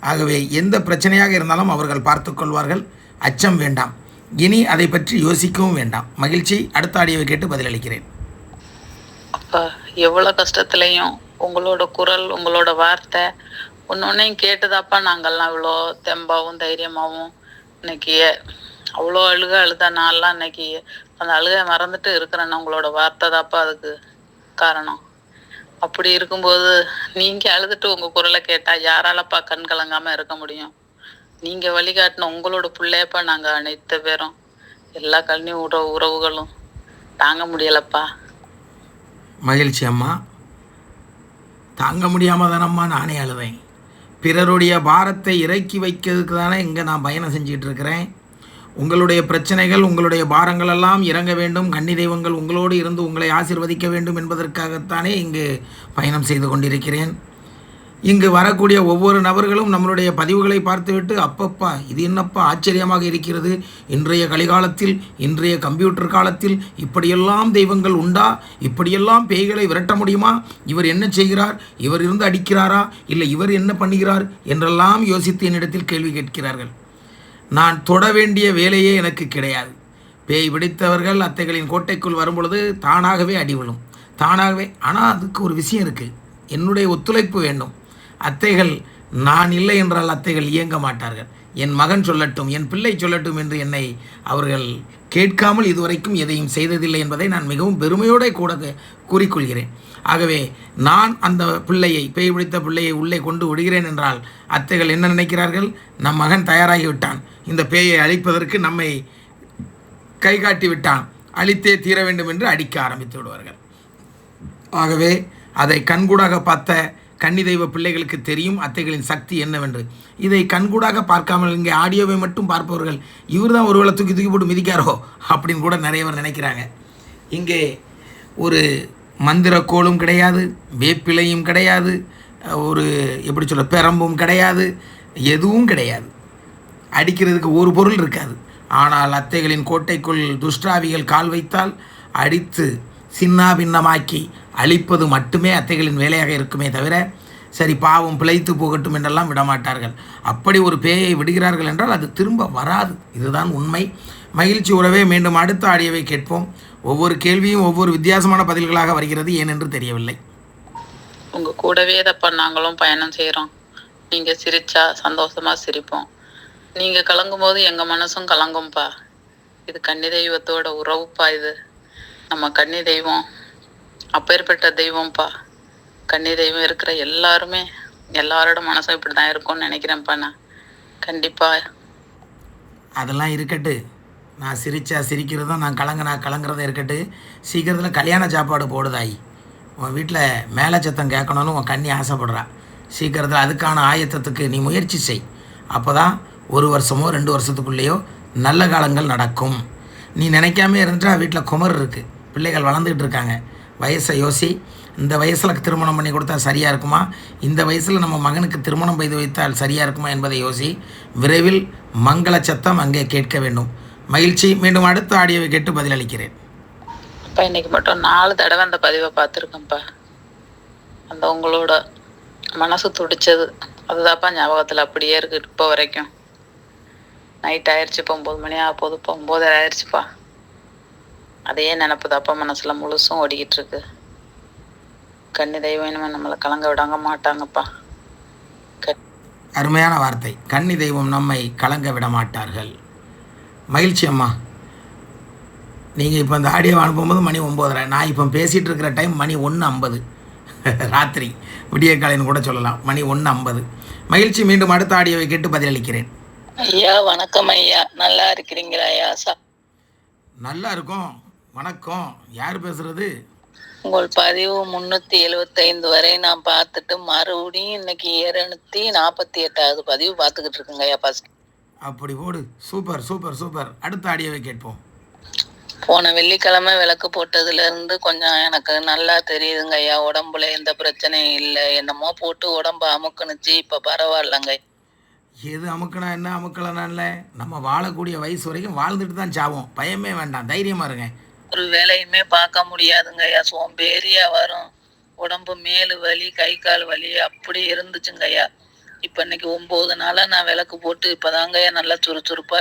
ஆகவே எந்த பிரச்சனையாக இருந்தாலும் அவர்கள் பார்த்து கொள்வார்கள். அச்சம் வேண்டாம். இனி அதை பற்றி யோசிக்கவும் வேண்டாம். மகிழ்ச்சி. அடுத்த ஆடியோவை கேட்டு பதிலளிக்கிறேன். அப்பா, எவ்வளோ கஷ்டத்துலையும் உங்களோட குரல், உங்களோட வார்த்தை ஒன்னொன்னையும் கேட்டுதாப்பா நாங்கள்லாம் இவ்வளோ தெம்பாவும் தைரியமாகவும் இன்னைக்கு அவ்வளோ அழுத நாள்லாம் இன்னைக்கு அந்த அழுகை மறந்துட்டு இருக்கிறேன்னா உங்களோட வார்த்தை தாப்பா அதுக்கு காரணம். அப்படி இருக்கும்போது நீங்கள் அழுதுட்டு உங்கள் குரலை கேட்டால் யாராலப்பா கண் கலங்காமல் இருக்க முடியும்? நீங்கள் வழிகாட்டின உங்களோட பிள்ளையப்பா நாங்கள் அனைத்து பேரும், எல்லா கல்வி உறவுகளும் தாங்க முடியலப்பா. மகிழ்ச்சி அம்மா. தாங்க முடியாமல் தானம்மா நானே அழுவேன். பிறருடைய பாரத்தை இறக்கி வைக்கிறதுக்கு தானே இங்கே நான் பயணம் செஞ்சுக்கிட்டு இருக்கிறேன். உங்களுடைய பிரச்சனைகள், உங்களுடைய பாரங்கள் எல்லாம் இறங்க வேண்டும், கன்னி தெய்வங்கள் உங்களோடு இருந்து உங்களை ஆசீர்வதிக்க வேண்டும் என்பதற்காகத்தானே இங்கு பயணம் செய்து கொண்டிருக்கிறேன். இங்கு வரக்கூடிய ஒவ்வொரு நபர்களும் நம்மளுடைய பதிவுகளை பார்த்துவிட்டு அப்பப்பா இது என்னப்பா ஆச்சரியமாக இருக்கிறது, இன்றைய கலிகாலத்தில், இன்றைய கம்ப்யூட்டர் காலத்தில் இப்படியெல்லாம் தெய்வங்கள் உண்டா, இப்படியெல்லாம் பேய்களை விரட்ட முடியுமா, இவர் என்ன செய்கிறார், இவர் இருந்து அடிக்கிறாரா, இல்லை இவர் என்ன பண்ணுகிறார் என்றெல்லாம் யோசித்து என்னிடத்தில் கேள்வி கேட்கிறார்கள். நான் தொட வேண்டிய வேலையே எனக்கு கிடையாது. பேய் பிடித்தவர்கள் அத்தைகளின் கோட்டைக்குள் வரும்பொழுது தானாகவே அடி விழும், தானாகவே. ஆனால் அதுக்கு ஒரு விஷயம் இருக்குது, என்னுடைய ஒத்துழைப்பு வேண்டும். அத்தைகள் நான் இல்லை என்றால் அத்தைகள் இயங்க மாட்டார்கள். என் மகன் சொல்லட்டும், என் பிள்ளை சொல்லட்டும் என்று என்னை அவர்கள் கேட்காமல் இதுவரைக்கும் எதையும் செய்ததில்லை என்பதை நான் மிகவும் பெருமையோடு கூட கூறிக்கொள்கிறேன். ஆகவே நான் அந்த பிள்ளையை, பேய் பிடித்த பிள்ளையை உள்ளே கொண்டு விடுகிறேன் என்றால் அத்தைகள் என்ன நினைக்கிறார்கள்? நம் மகன் தயாராகிவிட்டான், இந்த பேயை அழிப்பதற்கு நம்மை கை காட்டி விட்டான், அழித்தே தீர வேண்டும் என்று அடிக்க ஆரம்பித்து விடுவார்கள். ஆகவே அதை கண்கூடாக பார்த்த கன்னி தெய்வ பிள்ளைகளுக்கு தெரியும் அத்தைகளின் சக்தி என்னவென்று. இதை கண்கூடாக பார்க்காமல் இங்கே ஆடியோவை மட்டும் பார்ப்பவர்கள் இவர் தான் ஒருவேளை தூக்கி தூக்கி போட்டு மிதிக்காரோ அப்படின்னு கூட நிறைய பேர் நினைக்கிறாங்க. இங்கே ஒரு மந்திர கோலும் கிடையாது, வேப்பிலையும் கிடையாது, ஒரு எப்படி சொல்ல பெரம்பும் கிடையாது, எதுவும் கிடையாது. அடிக்கிறதுக்கு ஒரு பொருள் இருக்காது. ஆனால் அத்தைகளின் கோட்டைக்குள் துஷ்டாவிகள் கால் வைத்தால் அடித்து சின்ன பின்னமாக்கி அழிப்பது மட்டுமே அத்தைகளின் வேலையாக இருக்குமே தவிர சரி பாவம் பிழைத்து போகட்டும் என்றெல்லாம் விடமாட்டார்கள். அப்படி ஒரு பேயை விடுகிறார்கள் என்றால் அது திரும்ப வராது. இதுதான் உண்மை. மகிழ்ச்சி உறவே, மீண்டும் அடுத்த ஆடியோவை கேட்போம். ஒவ்வொரு கேள்வியும் ஒவ்வொரு வித்தியாசமான பதில்களாக வருகிறது, ஏனென்று தெரியவில்லை. உங்கள் கூடவே இதப்பா நாங்களும் பயணம் செய்கிறோம். நீங்கள் சிரிச்சா சந்தோஷமாக சிரிப்போம். நீங்கள் கலங்கும் போது எங்கள் மனசும் கலங்கும்ப்பா. இது கன்னி தெய்வத்தோட உறவுப்பா. இது நம்ம கன்னி தெய்வம் அப்பேற்பட்ட தெய்வம்ப்பா. கன்னி தெய்வம் இருக்கிற எல்லாருமே எல்லாரோட மனசும் இப்படி தான் இருக்கும்னு நினைக்கிறேன்ப்பா. நான் கண்டிப்பாக அதெல்லாம் இருக்கட்டு. நான் சிரிச்சா சிரிக்கிறதும் நான் கலங்குறதும் இருக்கட்டு. சீக்கிரத்தில் கல்யாண சாப்பாடு போடுதாயி. உன் வீட்டில் மேலே சத்தம் கேட்கணும்னு உன் கண்ணி ஆசைப்படுறா. சீக்கிரத்தில் அதுக்கான ஆயத்தத்துக்கு நீ முயற்சி செய். அப்போ தான் 1 வருஷமோ 2 வருஷத்துக்குள்ளேயோ நல்ல காலங்கள் நடக்கும். நீ நினைக்காமே இருந்துட்டா வீட்டில் குமர் இருக்குது, பிள்ளைகள் வளர்ந்துக்கிட்டு இருக்காங்க. வயசை யோசி. இந்த வயசில் திருமணம் பண்ணி கொடுத்தா சரியாக இருக்குமா, இந்த வயசில் நம்ம மகனுக்கு திருமணம் செய்து வைத்தால் சரியாக இருக்குமா என்பதை யோசி. விரைவில் மங்கள சத்தம் அங்கே கேட்க வேண்டும். மகிழ்ச்சி. மீண்டும் அடுத்த ஆடியோவை கேட்டு பதிலளிக்கிறேன். அப்பா இன்னைக்கு மட்டும் 4 தடவை அந்த பதிவை பார்த்துருக்கேன்ப்பா. அந்த உங்களோட மனசு துடிச்சது அதுதான்ப்பா ஞாபகத்தில் அப்படியே இருக்குது இப்போ வரைக்கும். நைட் ஆயிடுச்சு, இப்போ 9 மணி ஆக போகுது, இப்போ 9:30 ஆயிடுச்சுப்பா. அதையே நினப்புதாப்பா மனசில் முழுசும் ஓடிக்கிட்டு இருக்கு. கன்னி தெய்வம் இனிமேல் நம்மளை கலங்க விடாங்க மாட்டாங்கப்பா. அருமையான வார்த்தை. கன்னி தெய்வம் நம்மை கலங்க விட மாட்டார்கள். மகிழ்ச்சி அம்மா. நீங்கள் இப்போ இந்த ஆடியோ அனுப்பும்போது மணி 9:30, நான் இப்போ பேசிகிட்டு இருக்கிற டைம் மணி 1:50 ராத்திரி, விடிய காலைன்னு கூட சொல்லலாம். மணி 1:50. மகிழ்ச்சி. மீண்டும் அடுத்த ஆடியோவை கேட்டு பதிலளிக்கிறேன். ஐயா வணக்கம் ஐயா, நல்லா இருக்கிறீங்களா ஐயா? நல்லா இருக்கும். வணக்கம். யார் பேசுகிறது? உங்கள் பதிவு 375 வரை நான் பார்த்துட்டு மறுபடியும் இன்னைக்கு 248வது பதிவு பார்த்துக்கிட்டு இருக்குங்க ஐயா. அப்படி போடு. Super super super. அடுத்த ஆடியோவை கேட்போம். போன வெள்ளிக்கிழமை விளக்கு போட்டதுல இருந்து கொஞ்சம் எனக்கு நல்லா தெரியுதுங்க ஐயா. உடம்புல எந்த பிரச்சனையும் இல்லை. என்னமோ போட்டு உடம்பு அமுக்குனுச்சு, இப்ப பரவாயில்லங்க. எது அமுக்கினா என்ன, அமுக்கலனா இல்லை, நம்ம வாழக்கூடிய வயசு வரைக்கும் வாழ்ந்துட்டு தான் சாவோம். பயமே வேண்டாம், தைரியமாக இருங்க. ஒரு வேலையுமே பார்க்க முடியாதுங்க ஐயா. சோம்பேறியா வரும். உடம்பு மேலு வலி, கை கால் வலி அப்படி இருந்துச்சுங்க ஐயா. இப்போ இன்னைக்கு 9 நாளா நான் விளக்கு போட்டு இப்போதாங்க ஐயா நல்லா சுறுசுறுப்பா.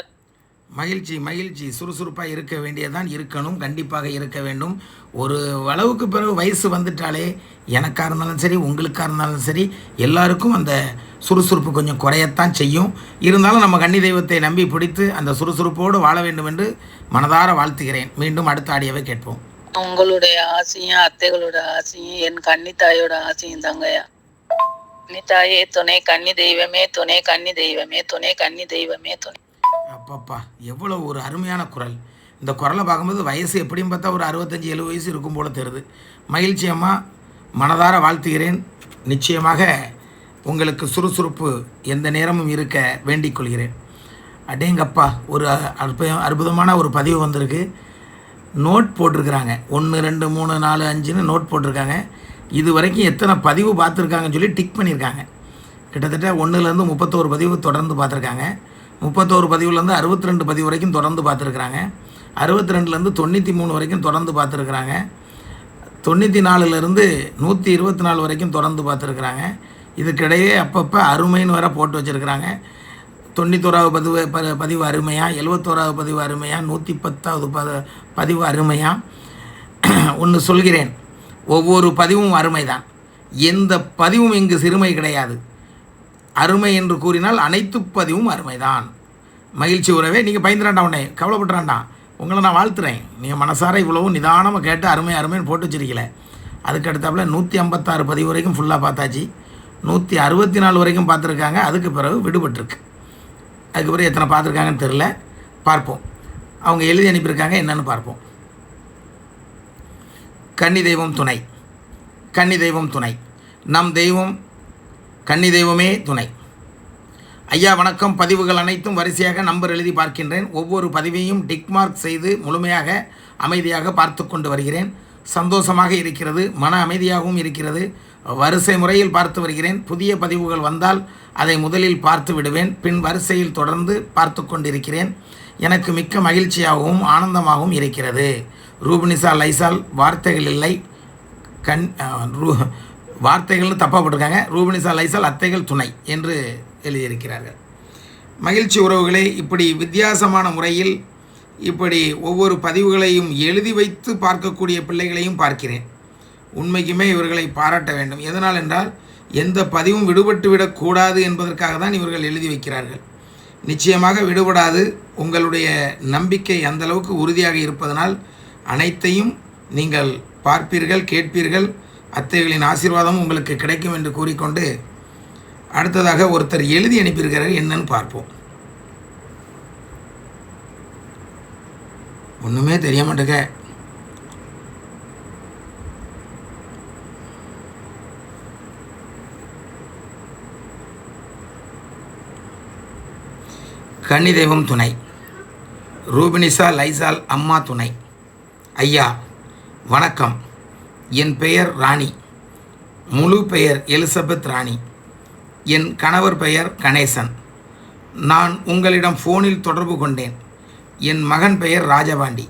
மகிழ்ச்சி மகிழ்ச்சி. சுறுசுறுப்பாக இருக்க வேண்டியதான், இருக்கணும், கண்டிப்பாக இருக்க வேண்டும். ஒரு அளவுக்கு பிறகு வயசு வந்துட்டாலே எனக்காக இருந்தாலும் சரி, உங்களுக்காக இருந்தாலும் சரி, எல்லாருக்கும் அந்த சுறுசுறுப்பு கொஞ்சம் குறையத்தான் செய்யும். இருந்தாலும் நம்ம கன்னி தெய்வத்தை நம்பி பிடித்து அந்த சுறுசுறுப்போடு வாழ வேண்டும் என்று மனதார வாழ்த்துகிறேன். மீண்டும் அடுத்த ஆடியோவை கேட்போம். உங்களுடைய ஆசையும் அத்தைகளோட ஆசையும் என் கன்னித்தாயோட ஆசையும் தாங்கய்யா. கன்னித்தாயே துணை, கன்னி தெய்வமே துணை, கன்னி தெய்வமே துணை, கன்னி தெய்வமே துணை. அப்பப்பா, எவ்வளோ ஒரு அருமையான குரல். இந்த குரலை பார்க்கும்போது வயசு எப்படியும் பார்த்தா ஒரு 65-70 வயசு இருக்கும் போல தெரியுது. மகிழ்ச்சி அம்மா, மனதார வாழ்த்துகிறேன். நிச்சயமாக உங்களுக்கு சுறுசுறுப்பு எந்த நேரமும் இருக்க வேண்டிக் கொள்கிறேன். அடேங்கப்பா, ஒரு அற்புதமான ஒரு பதிவு வந்திருக்கு. நோட் போட்டிருக்கிறாங்க. 1 2 3 4 5ன்னு நோட் போட்டிருக்காங்க. இது வரைக்கும் எத்தனை பதிவு பார்த்துருக்காங்கன்னு சொல்லி டிக் பண்ணியிருக்காங்க. கிட்டத்தட்ட 1லேருந்து 31 பதிவு தொடர்ந்து பார்த்துருக்காங்க. 31 பதிவுலேருந்து 62 பதிவு வரைக்கும் தொடர்ந்து பார்த்துருக்குறாங்க. 62லேருந்து 93 வரைக்கும் தொடர்ந்து பார்த்துருக்குறாங்க. 94லேருந்து 124 வரைக்கும் தொடர்ந்து பார்த்துருக்குறாங்க. இதுக்கிடையே அப்பப்போ அருமைன்னு வேற போட்டு வச்சுருக்குறாங்க. 91வது பதிவு அருமையா, 71வது பதிவு அருமையா, 110வது பதிவு அருமையா? ஒன்று சொல்கிறேன், ஒவ்வொரு பதிவும் அருமைதான். எந்த பதிவும் இங்கு சிறுமை கிடையாது. அருமை என்று கூறினால் அனைத்து பதிவும் அருமைதான். மகிழ்ச்சி உறவே, நீங்கள் பயந்துடாண்டா, உடனே கவலைப்பட்டுறாண்டா, உங்களை நான் வாழ்த்துறேன். நீங்கள் மனசார இவ்வளவும் நிதானமாக கேட்டு அருமை அருமைன்னு போட்டு வச்சிருக்கல. அதுக்கு அடுத்தாப்பில் 156 பதிவு வரைக்கும் ஃபுல்லாக பார்த்தாச்சு. 164 வரைக்கும் பார்த்துருக்காங்க. அதுக்கு பிறகு விடுபட்டிருக்கு. அதுக்கு பிறகு எத்தனை பார்த்துருக்காங்கன்னு தெரில, பார்ப்போம். அவங்க எழுதி அனுப்பியிருக்காங்க, என்னன்னு பார்ப்போம். கன்னி தெய்வம் துணை. கன்னி தெய்வம் துணை. நம் தெய்வம் கன்னி தெய்வமே துணை. ஐயா வணக்கம். பதிவுகள் அனைத்தும் வரிசையாக நம்பர் எழுதி பார்க்கின்றேன். ஒவ்வொரு பதிவையும் டிக்மார்க் செய்து முழுமையாக அமைதியாக பார்த்து கொண்டு வருகிறேன். சந்தோஷமாக இருக்கிறது, மன அமைதியாகவும் இருக்கிறது. வரிசை முறையில் பார்த்து வருகிறேன். புதிய பதிவுகள் வந்தால் அதை முதலில் பார்த்து விடுவேன். பின் வரிசையில் தொடர்ந்து பார்த்து கொண்டிருக்கிறேன். எனக்கு மிக்க மகிழ்ச்சியாகவும் ஆனந்தமாகவும் இருக்கிறது. ரூபினிசா லைசால் வார்த்தைகள் இல்லை, வார்த்தைகள்னு தப்பாக போட்டிருக்காங்க. ரூபினிசா லைசால் அத்தைகள் துணை என்று எழுதியிருக்கிறார்கள். மகிழ்ச்சி உறவுகளே, இப்படி வித்தியாசமான முறையில் இப்படி ஒவ்வொரு பதிவுகளையும் எழுதி வைத்து பார்க்கக்கூடிய பிள்ளைகளையும் பார்க்கிறேன். உண்மைக்குமே இவர்களை பாராட்ட வேண்டும். எதனால் என்றால், எந்த பதிவும் விடுபட்டு விடக்கூடாது என்பதற்காக தான் இவர்கள் எழுதி வைக்கிறார்கள். நிச்சயமாக விடுபடாது. உங்களுடைய நம்பிக்கை அந்த அளவுக்கு உறுதியாக இருப்பதனால் அனைத்தையும் நீங்கள் பார்ப்பீர்கள், கேட்பீர்கள். அத்தைகளின் ஆசீர்வாதம் உங்களுக்கு கிடைக்கும் என்று கூறிக்கொண்டு, அடுத்ததாக ஒருத்தர் எழுதி அனுப்பியிருக்கிறார், என்னன்னு பார்ப்போம். ஒன்றுமே தெரிய மாட்டேங்க. கன்னி தெய்வம் துணை. ரூபினிசா லைசால் அம்மா துணை. ஐயா வணக்கம். என் பெயர் ராணி. முழு பெயர் எலிசபெத் ராணி. என் கணவர் பெயர் கணேசன். நான் உங்களிடம் ஃபோனில் தொடர்பு கொண்டேன். என் மகன் பெயர் ராஜபாண்டி.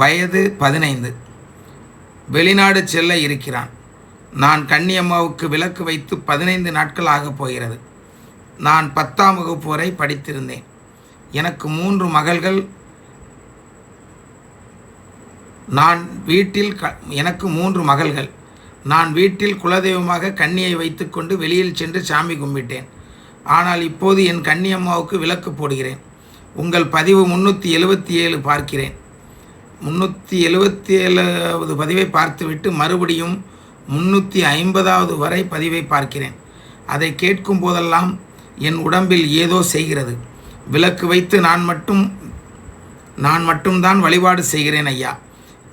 வயது 15. வெளிநாடு செல்ல இருக்கிறான். நான் கன்னியம்மாவுக்கு விலக்கு வைத்து 15 நாட்கள் ஆகப் போகிறது. நான் 10ஆம் வகுப்பு வரை படித்திருந்தேன். எனக்கு 3 மகள்கள். எனக்கு 3 மகள்கள். நான் வீட்டில் குலதெய்வமாக கன்னியை வைத்துக்கொண்டு வெளியில் சென்று சாமி கும்பிட்டேன். ஆனால் இப்போது என் கன்னியம்மாவுக்கு விலக்கு போடுகிறேன். உங்கள் பதிவு 377 பார்க்கிறேன். 377வது பதிவை பார்த்துவிட்டு மறுபடியும் 350வது வரை பதிவை பார்க்கிறேன். அதை கேட்கும் போதெல்லாம் என் உடம்பில் ஏதோ செய்கிறது. விலக்கு வைத்து நான் மட்டும்தான் வழிபாடு செய்கிறேன் ஐயா.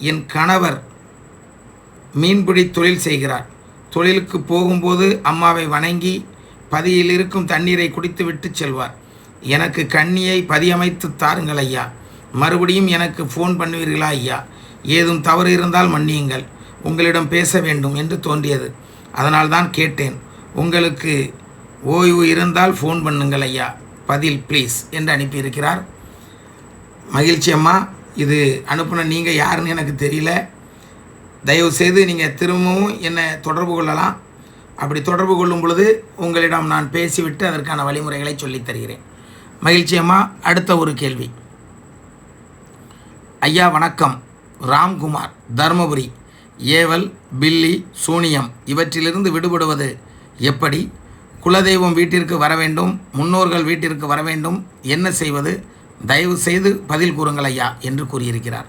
என் கணவர் மீன்பிடி தொழில் செய்கிறார். தொழிலுக்கு போகும்போது அம்மாவை வணங்கி பதியில் இருக்கும் தண்ணீரை குடித்துவிட்டு செல்வார். எனக்கு கன்னியை பதியமைத்து தாருங்கள் ஐயா. மறுபடியும் எனக்கு ஃபோன் பண்ணுவீர்களா ஐயா? ஏதும் தவறு இருந்தால் மன்னியுங்கள். உங்களிடம் பேச வேண்டும் என்று தோன்றியது. அதனால்தான் கேட்டேன். உங்களுக்கு ஓய்வு இருந்தால் ஃபோன் பண்ணுங்கள் ஐயா. பதில் ப்ளீஸ் என்று அனுப்பியிருக்கிறார். மகிழ்ச்சி அம்மா. இது அனுப்புன நீங்கள் யாருன்னு எனக்கு தெரியல. தயவுசெய்து நீங்கள் திரும்பவும் என்னை தொடர்பு கொள்ளலாம். அப்படி தொடர்பு கொள்ளும் பொழுது உங்களிடம் நான் பேசிவிட்டு அதற்கான வழிமுறைகளை சொல்லித் தருகிறேன். மகிழ்ச்சி அம்மா. அடுத்த ஒரு கேள்வி. ஐயா வணக்கம். ராம்குமார், தர்மபுரி. ஏவல், பில்லி, சூனியம் இவற்றிலிருந்து விடுபடுவது எப்படி? குலதெய்வம் வீட்டிற்கு வர வேண்டும், முன்னோர்கள் வீட்டிற்கு வர வேண்டும், என்ன செய்வது? தயவு செய்து பதில் கூறுங்கள் ஐயா என்று கூறியிருக்கிறார்.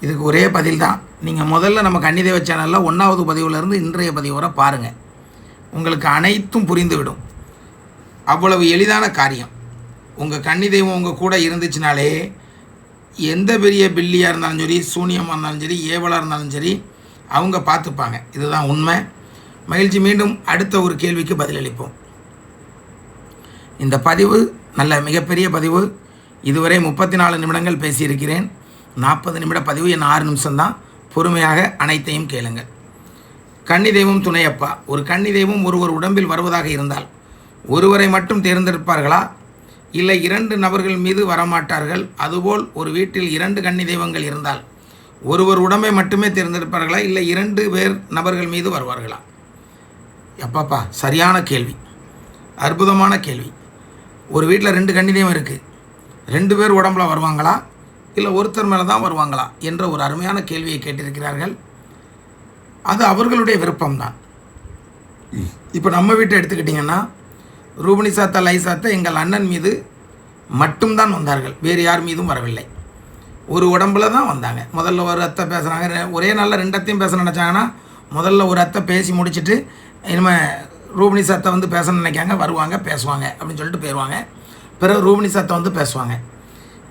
இதுக்கு ஒரே பதில் தான். நீங்கள் முதல்ல நம்ம கன்னிதெய்வ சேனலில் 1வது பதிவுலேருந்து இன்றைய பதிவு வரை பாருங்கள். உங்களுக்கு அனைத்தும் புரிந்துவிடும். அவ்வளவு எளிதான காரியம். உங்கள் கன்னிதெய்வம் உங்கள் கூட இருந்துச்சுனாலே எந்த பெரிய பில்லியாக இருந்தாலும் சரி, சூனியமாக இருந்தாலும் சரி, ஏவலாக இருந்தாலும் சரி, அவங்க பார்த்துப்பாங்க. இதுதான் உண்மை. மகிழ்ச்சி. மீண்டும் அடுத்த ஒரு கேள்விக்கு பதிலளிப்போம். இந்த பதிவு நல்ல மிகப்பெரிய பதிவு. இதுவரை 34 நிமிடங்கள் பேசியிருக்கிறேன். 40 நிமிட பதிவு என் 6 நிமிஷம்தான். பொறுமையாக அனைத்தையும் கேளுங்கள். கன்னி தெய்வம் துணையப்பா. ஒரு கன்னி தெய்வம் ஒருவர் உடம்பில் வருவதாக இருந்தால் ஒருவரை மட்டும் தேர்ந்தெடுப்பார்களா, இல்லை 2 நபர்கள் மீது வரமாட்டார்கள்? அதுபோல் ஒரு வீட்டில் 2 கன்னி தெய்வங்கள் இருந்தால் ஒருவர் உடம்பை மட்டுமே தேர்ந்தெடுப்பார்களா, இல்லை 2 நபர்கள் மீது வருவார்களா? அப்பாப்பா, சரியான கேள்வி, அற்புதமான கேள்வி. ஒரு வீட்டில் 2 கன்னி தெய்வம் இருக்குது, 2 பேர் உடம்புல வருவாங்களா இல்லை ஒருத்தர் மேலே தான் வருவாங்களா என்ற ஒரு அருமையான கேள்வியை கேட்டிருக்கிறார்கள். அது அவர்களுடைய விருப்பம்தான். இப்போ நம்ம வீட்டை எடுத்துக்கிட்டிங்கன்னா ரூபினி சாத்தா லைசாத்தா எங்கள் அண்ணன் மீது மட்டும்தான் வந்தார்கள், வேறு யார் மீதும் வரவில்லை. ஒரு உடம்புல தான் வந்தாங்க. முதல்ல ஒரு அத்தை பேசுகிறாங்க, ஒரே நாளில் 2 அத்தையும் பேச நினச்சாங்கன்னா முதல்ல ஒரு அத்தை பேசி முடிச்சுட்டு இனிமேல் ரூபினி சாத்தை வந்து பேசணும்னு நினைக்காங்க, வருவாங்க பேசுவாங்க அப்படின்னு சொல்லிட்டு போயிடுவாங்க. பிறகு ரூபினி சாத்தை வந்து பேசுவாங்க.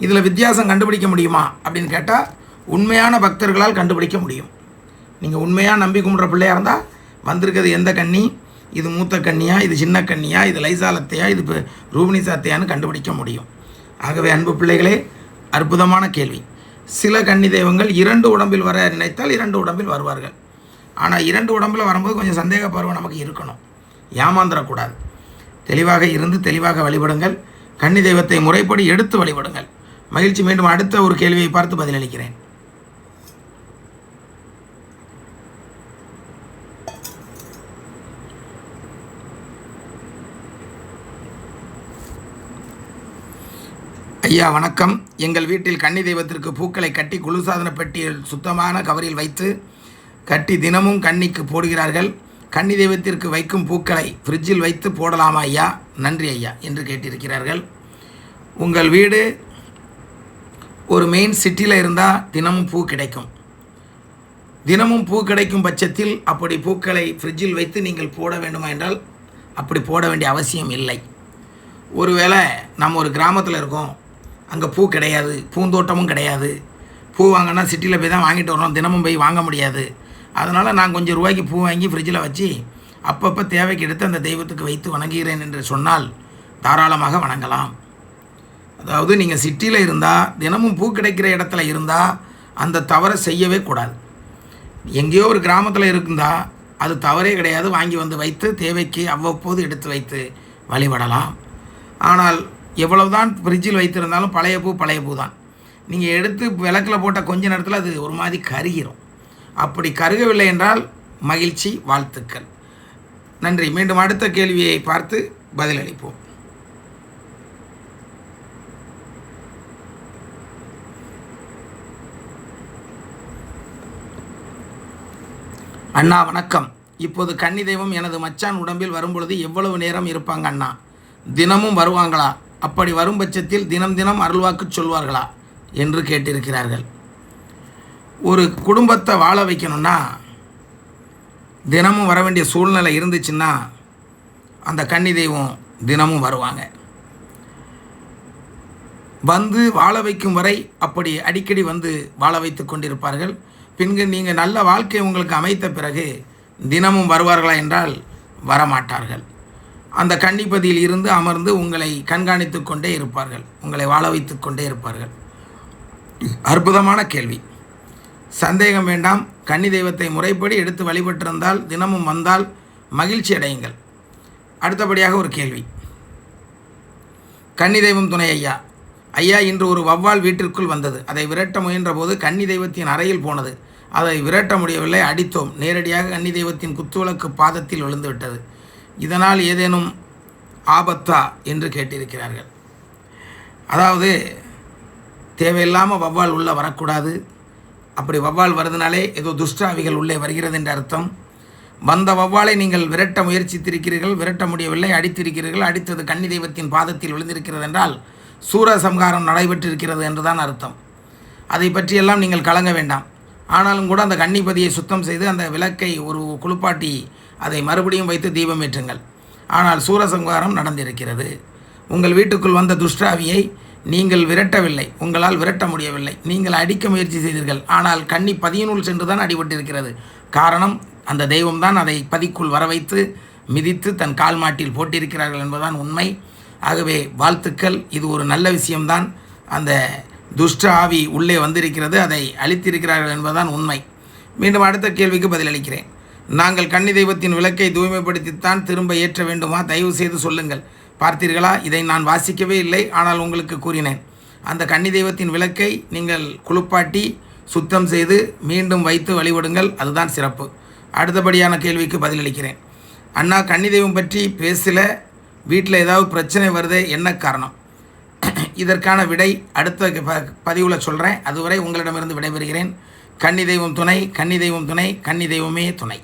இதில் வித்தியாசம் கண்டுபிடிக்க முடியுமா அப்படின்னு கேட்டால் உண்மையான பக்தர்களால் கண்டுபிடிக்க முடியும். நீங்கள் உண்மையாக நம்பி கும்பிட்ற பிள்ளையாக இருந்தால் வந்திருக்கிறது எந்த கன்னி, இது மூத்த கன்னியா, இது சின்ன கன்னியா, இது லைசாலத்தையா, இது இப்போ ரூபினி சாத்தையான்னு கண்டுபிடிக்க முடியும். ஆகவே அன்பு பிள்ளைகளே, அற்புதமான கேள்வி. சில கன்னி தெய்வங்கள் 2 உடம்பில் வர நினைத்தால் 2 உடம்பில் வருவார்கள். ஆனால் 2 உடம்பில் வரும்போது கொஞ்சம் சந்தேக பருவம் நமக்கு இருக்கணும், ஏமாந்துடக்கூடாது. தெளிவாக இருந்து தெளிவாக வழிபடுங்கள். கன்னி தெய்வத்தை முறைப்படி எடுத்து வழிபடுங்கள். மகிழ்ச்சி. மீண்டும் அடுத்த ஒரு கேள்வியை பார்த்து பதிலளிக்கிறேன். ஐயா வணக்கம். எங்கள் வீட்டில் கன்னி தெய்வத்திற்கு பூக்களை கட்டி குளிர்சாதன பெட்டியில் சுத்தமான கவரில் வைத்து கட்டி தினமும் கன்னிக்கு போடுகிறார்கள். கன்னி தெய்வத்திற்கு வைக்கும் பூக்களை ஃப்ரிட்ஜில் வைத்து போடலாமா ஐயா? நன்றி ஐயா என்று கேட்டிருக்கிறார்கள். உங்கள் வீடு ஒரு மெயின் சிட்டியில் இருந்தால் தினமும் பூ கிடைக்கும். தினமும் பூ கிடைக்கும் பட்சத்தில் அப்படி பூக்களை ஃப்ரிட்ஜில் வைத்து நீங்கள் போட வேண்டுமா என்றால் அப்படி போட வேண்டிய அவசியம் இல்லை. ஒருவேளை நம்ம ஒரு கிராமத்தில் இருக்கோம், அங்கே பூ கிடையாது, பூந்தோட்டமும் கிடையாது, பூ வாங்கினா சிட்டியில் போய் தான் வாங்கிட்டு வரணும், தினமும் போய் வாங்க முடியாது. அதனால் நான் கொஞ்சம் ரூபாய்க்கு பூ வாங்கி ஃப்ரிட்ஜில் வச்சு அப்பப்போ தேவைக்கு எடுத்து அந்த தெய்வத்துக்கு வைத்து வணங்குகிறேன் என்று சொன்னால் தாராளமாக வணங்கலாம். அதாவது நீங்கள் சிட்டியில் இருந்தால், தினமும் பூ கிடைக்கிற இடத்துல இருந்தால் அந்த தவறை செய்யவே கூடாது. எங்கேயோ ஒரு கிராமத்தில் இருந்தால் அது தவறே கிடையாது, வாங்கி வந்து வைத்து தேவைக்கு அவ்வப்போது எடுத்து வைத்து வழிபடலாம். ஆனால் எவ்வளவுதான் ஃப்ரிட்ஜில் வைத்திருந்தாலும் பழைய பூ தான். நீங்கள் எடுத்து விளக்கில் போட்ட கொஞ்ச நேரத்தில் அது ஒரு மாதிரி கருகிரும். அப்படி கருகவில்லை என்றால் மகிழ்ச்சி, வாழ்த்துக்கள். நன்றி. மீண்டும் அடுத்த கேள்வியை பார்த்து பதிலளிப்போம். அண்ணா வணக்கம். இப்போது கன்னி தெய்வம் எனது மச்சான் உடம்பில் வரும்பொழுது எவ்வளவு நேரம் இருப்பாங்க அண்ணா? தினமும் வருவாங்களா? அப்படி வரும் பட்சத்தில் தினம் தினம் அருள்வாக்கு சொல்வார்களா என்று கேட்டிருக்கிறார்கள். ஒரு குடும்பத்தை வாழ வைக்கணும்னா தினமும் வர வேண்டிய சூழ்நிலை இருந்துச்சுன்னா அந்த கன்னி தெய்வம் தினமும் வருவாங்க. வந்து வாழ வைக்கும் வரை அப்படி அடிக்கடி வந்து வாழ வைத்து கொண்டிருப்பார்கள். பின்பு நீங்கள் நல்ல வாழ்க்கை உங்களுக்கு அமைத்த பிறகு தினமும் வருவார்களா என்றால் வரமாட்டார்கள். அந்த கன்னிப்பதியில் இருந்து அமர்ந்து உங்களை கண்காணித்து கொண்டே இருப்பார்கள், உங்களை வாழ வைத்து கொண்டே இருப்பார்கள். அற்புதமான கேள்வி. சந்தேகம் வேண்டாம். கன்னி தெய்வத்தை முறைப்படி எடுத்து வழிபட்டிருந்தால் தினமும் வந்தால் மகிழ்ச்சி அடையுங்கள். அடுத்தபடியாக ஒரு கேள்வி. கன்னி தெய்வம் துணை ஐயா. ஐயா, இன்று ஒரு வௌவால் வீட்டிற்குள் வந்தது. அதை விரட்ட முயன்ற போது கன்னி தெய்வத்தின் அறையில் போனது. அதை விரட்ட முடியவில்லை, அடித்தோம். நேரடியாக கன்னி தெய்வத்தின் குத்துவிளக்கு பாதத்தில் விழுந்து விட்டது. இதனால் ஏதேனும் ஆபத்தா என்று கேட்டிருக்கிறார்கள். அதாவது தேவையில்லாமல் வௌவால் உள்ளே வரக்கூடாது. அப்படி வௌவால் வருதுனாலே ஏதோ துஷ்டாவிகள் உள்ளே வருகிறது என்ற அர்த்தம். வந்த வௌவாலை நீங்கள் விரட்ட முயற்சித்திருக்கிறீர்கள், விரட்ட முடியவில்லை, அடித்திருக்கிறீர்கள். அடித்தது கன்னி தெய்வத்தின் பாதத்தில் விழுந்திருக்கிறது என்றால் சூரசம்ஹாரம் நடைபெற்றிருக்கிறது என்றுதான் அர்த்தம். அதை பற்றியெல்லாம் நீங்கள் கலங்க வேண்டாம். ஆனாலும் கூட அந்த கன்னிப்பதியை சுத்தம் செய்து அந்த விளக்கை ஒரு குளிப்பாட்டி அதை மறுபடியும் வைத்து தீபம் ஏற்றுங்கள். ஆனால் சூரசம்ஹாரம் நடந்திருக்கிறது. உங்கள் வீட்டுக்குள் வந்த துஷ்டாவியை நீங்கள் விரட்டவில்லை, உங்களால் விரட்ட முடியவில்லை. நீங்கள் அடிக்க முயற்சி செய்தீர்கள், ஆனால் கன்னி பதியினுள் சென்று தான் அடிபட்டிருக்கிறது. காரணம், அந்த தெய்வம்தான் அதை பதிக்குள் வர வைத்து மிதித்து தன் கால் மாட்டில் போட்டிருக்கிறார்கள் என்பதுதான் உண்மை. ஆகவே வாழ்த்துக்கள். இது ஒரு நல்ல விஷயம்தான். அந்த துஷ்ட ஆவி உள்ளே வந்திருக்கிறது, அதை அழித்திருக்கிறார்கள் என்பதுதான் உண்மை. மீண்டும் அடுத்த கேள்விக்கு பதிலளிக்கிறேன். நாங்கள் கன்னி தெய்வத்தின் விளக்கை தூய்மைப்படுத்தித்தான் திரும்ப ஏற்ற வேண்டுமா? தயவு செய்து சொல்லுங்கள். பார்த்தீர்களா? இதை நான் வாசிக்கவே இல்லை, ஆனால் உங்களுக்கு கூறினேன். அந்த கன்னி தெய்வத்தின் விளக்கை நீங்கள் குளிப்பாட்டி சுத்தம் செய்து மீண்டும் வைத்து வழிபடுங்கள், அதுதான் சிறப்பு. அடுத்தபடியான கேள்விக்கு பதிலளிக்கிறேன். அண்ணா, கன்னி தெய்வம் பற்றி பேசல, வீட்டில் ஏதாவது பிரச்சனை வருது, என்ன காரணம்? இதற்கான விடை அடுத்த பதிவில் சொல்கிறேன். அதுவரை உங்களிடமிருந்து விடைபெறுகிறேன். கன்னி தெய்வம் துணை, கன்னி தெய்வம் துணை, கன்னி தெய்வமே துணை.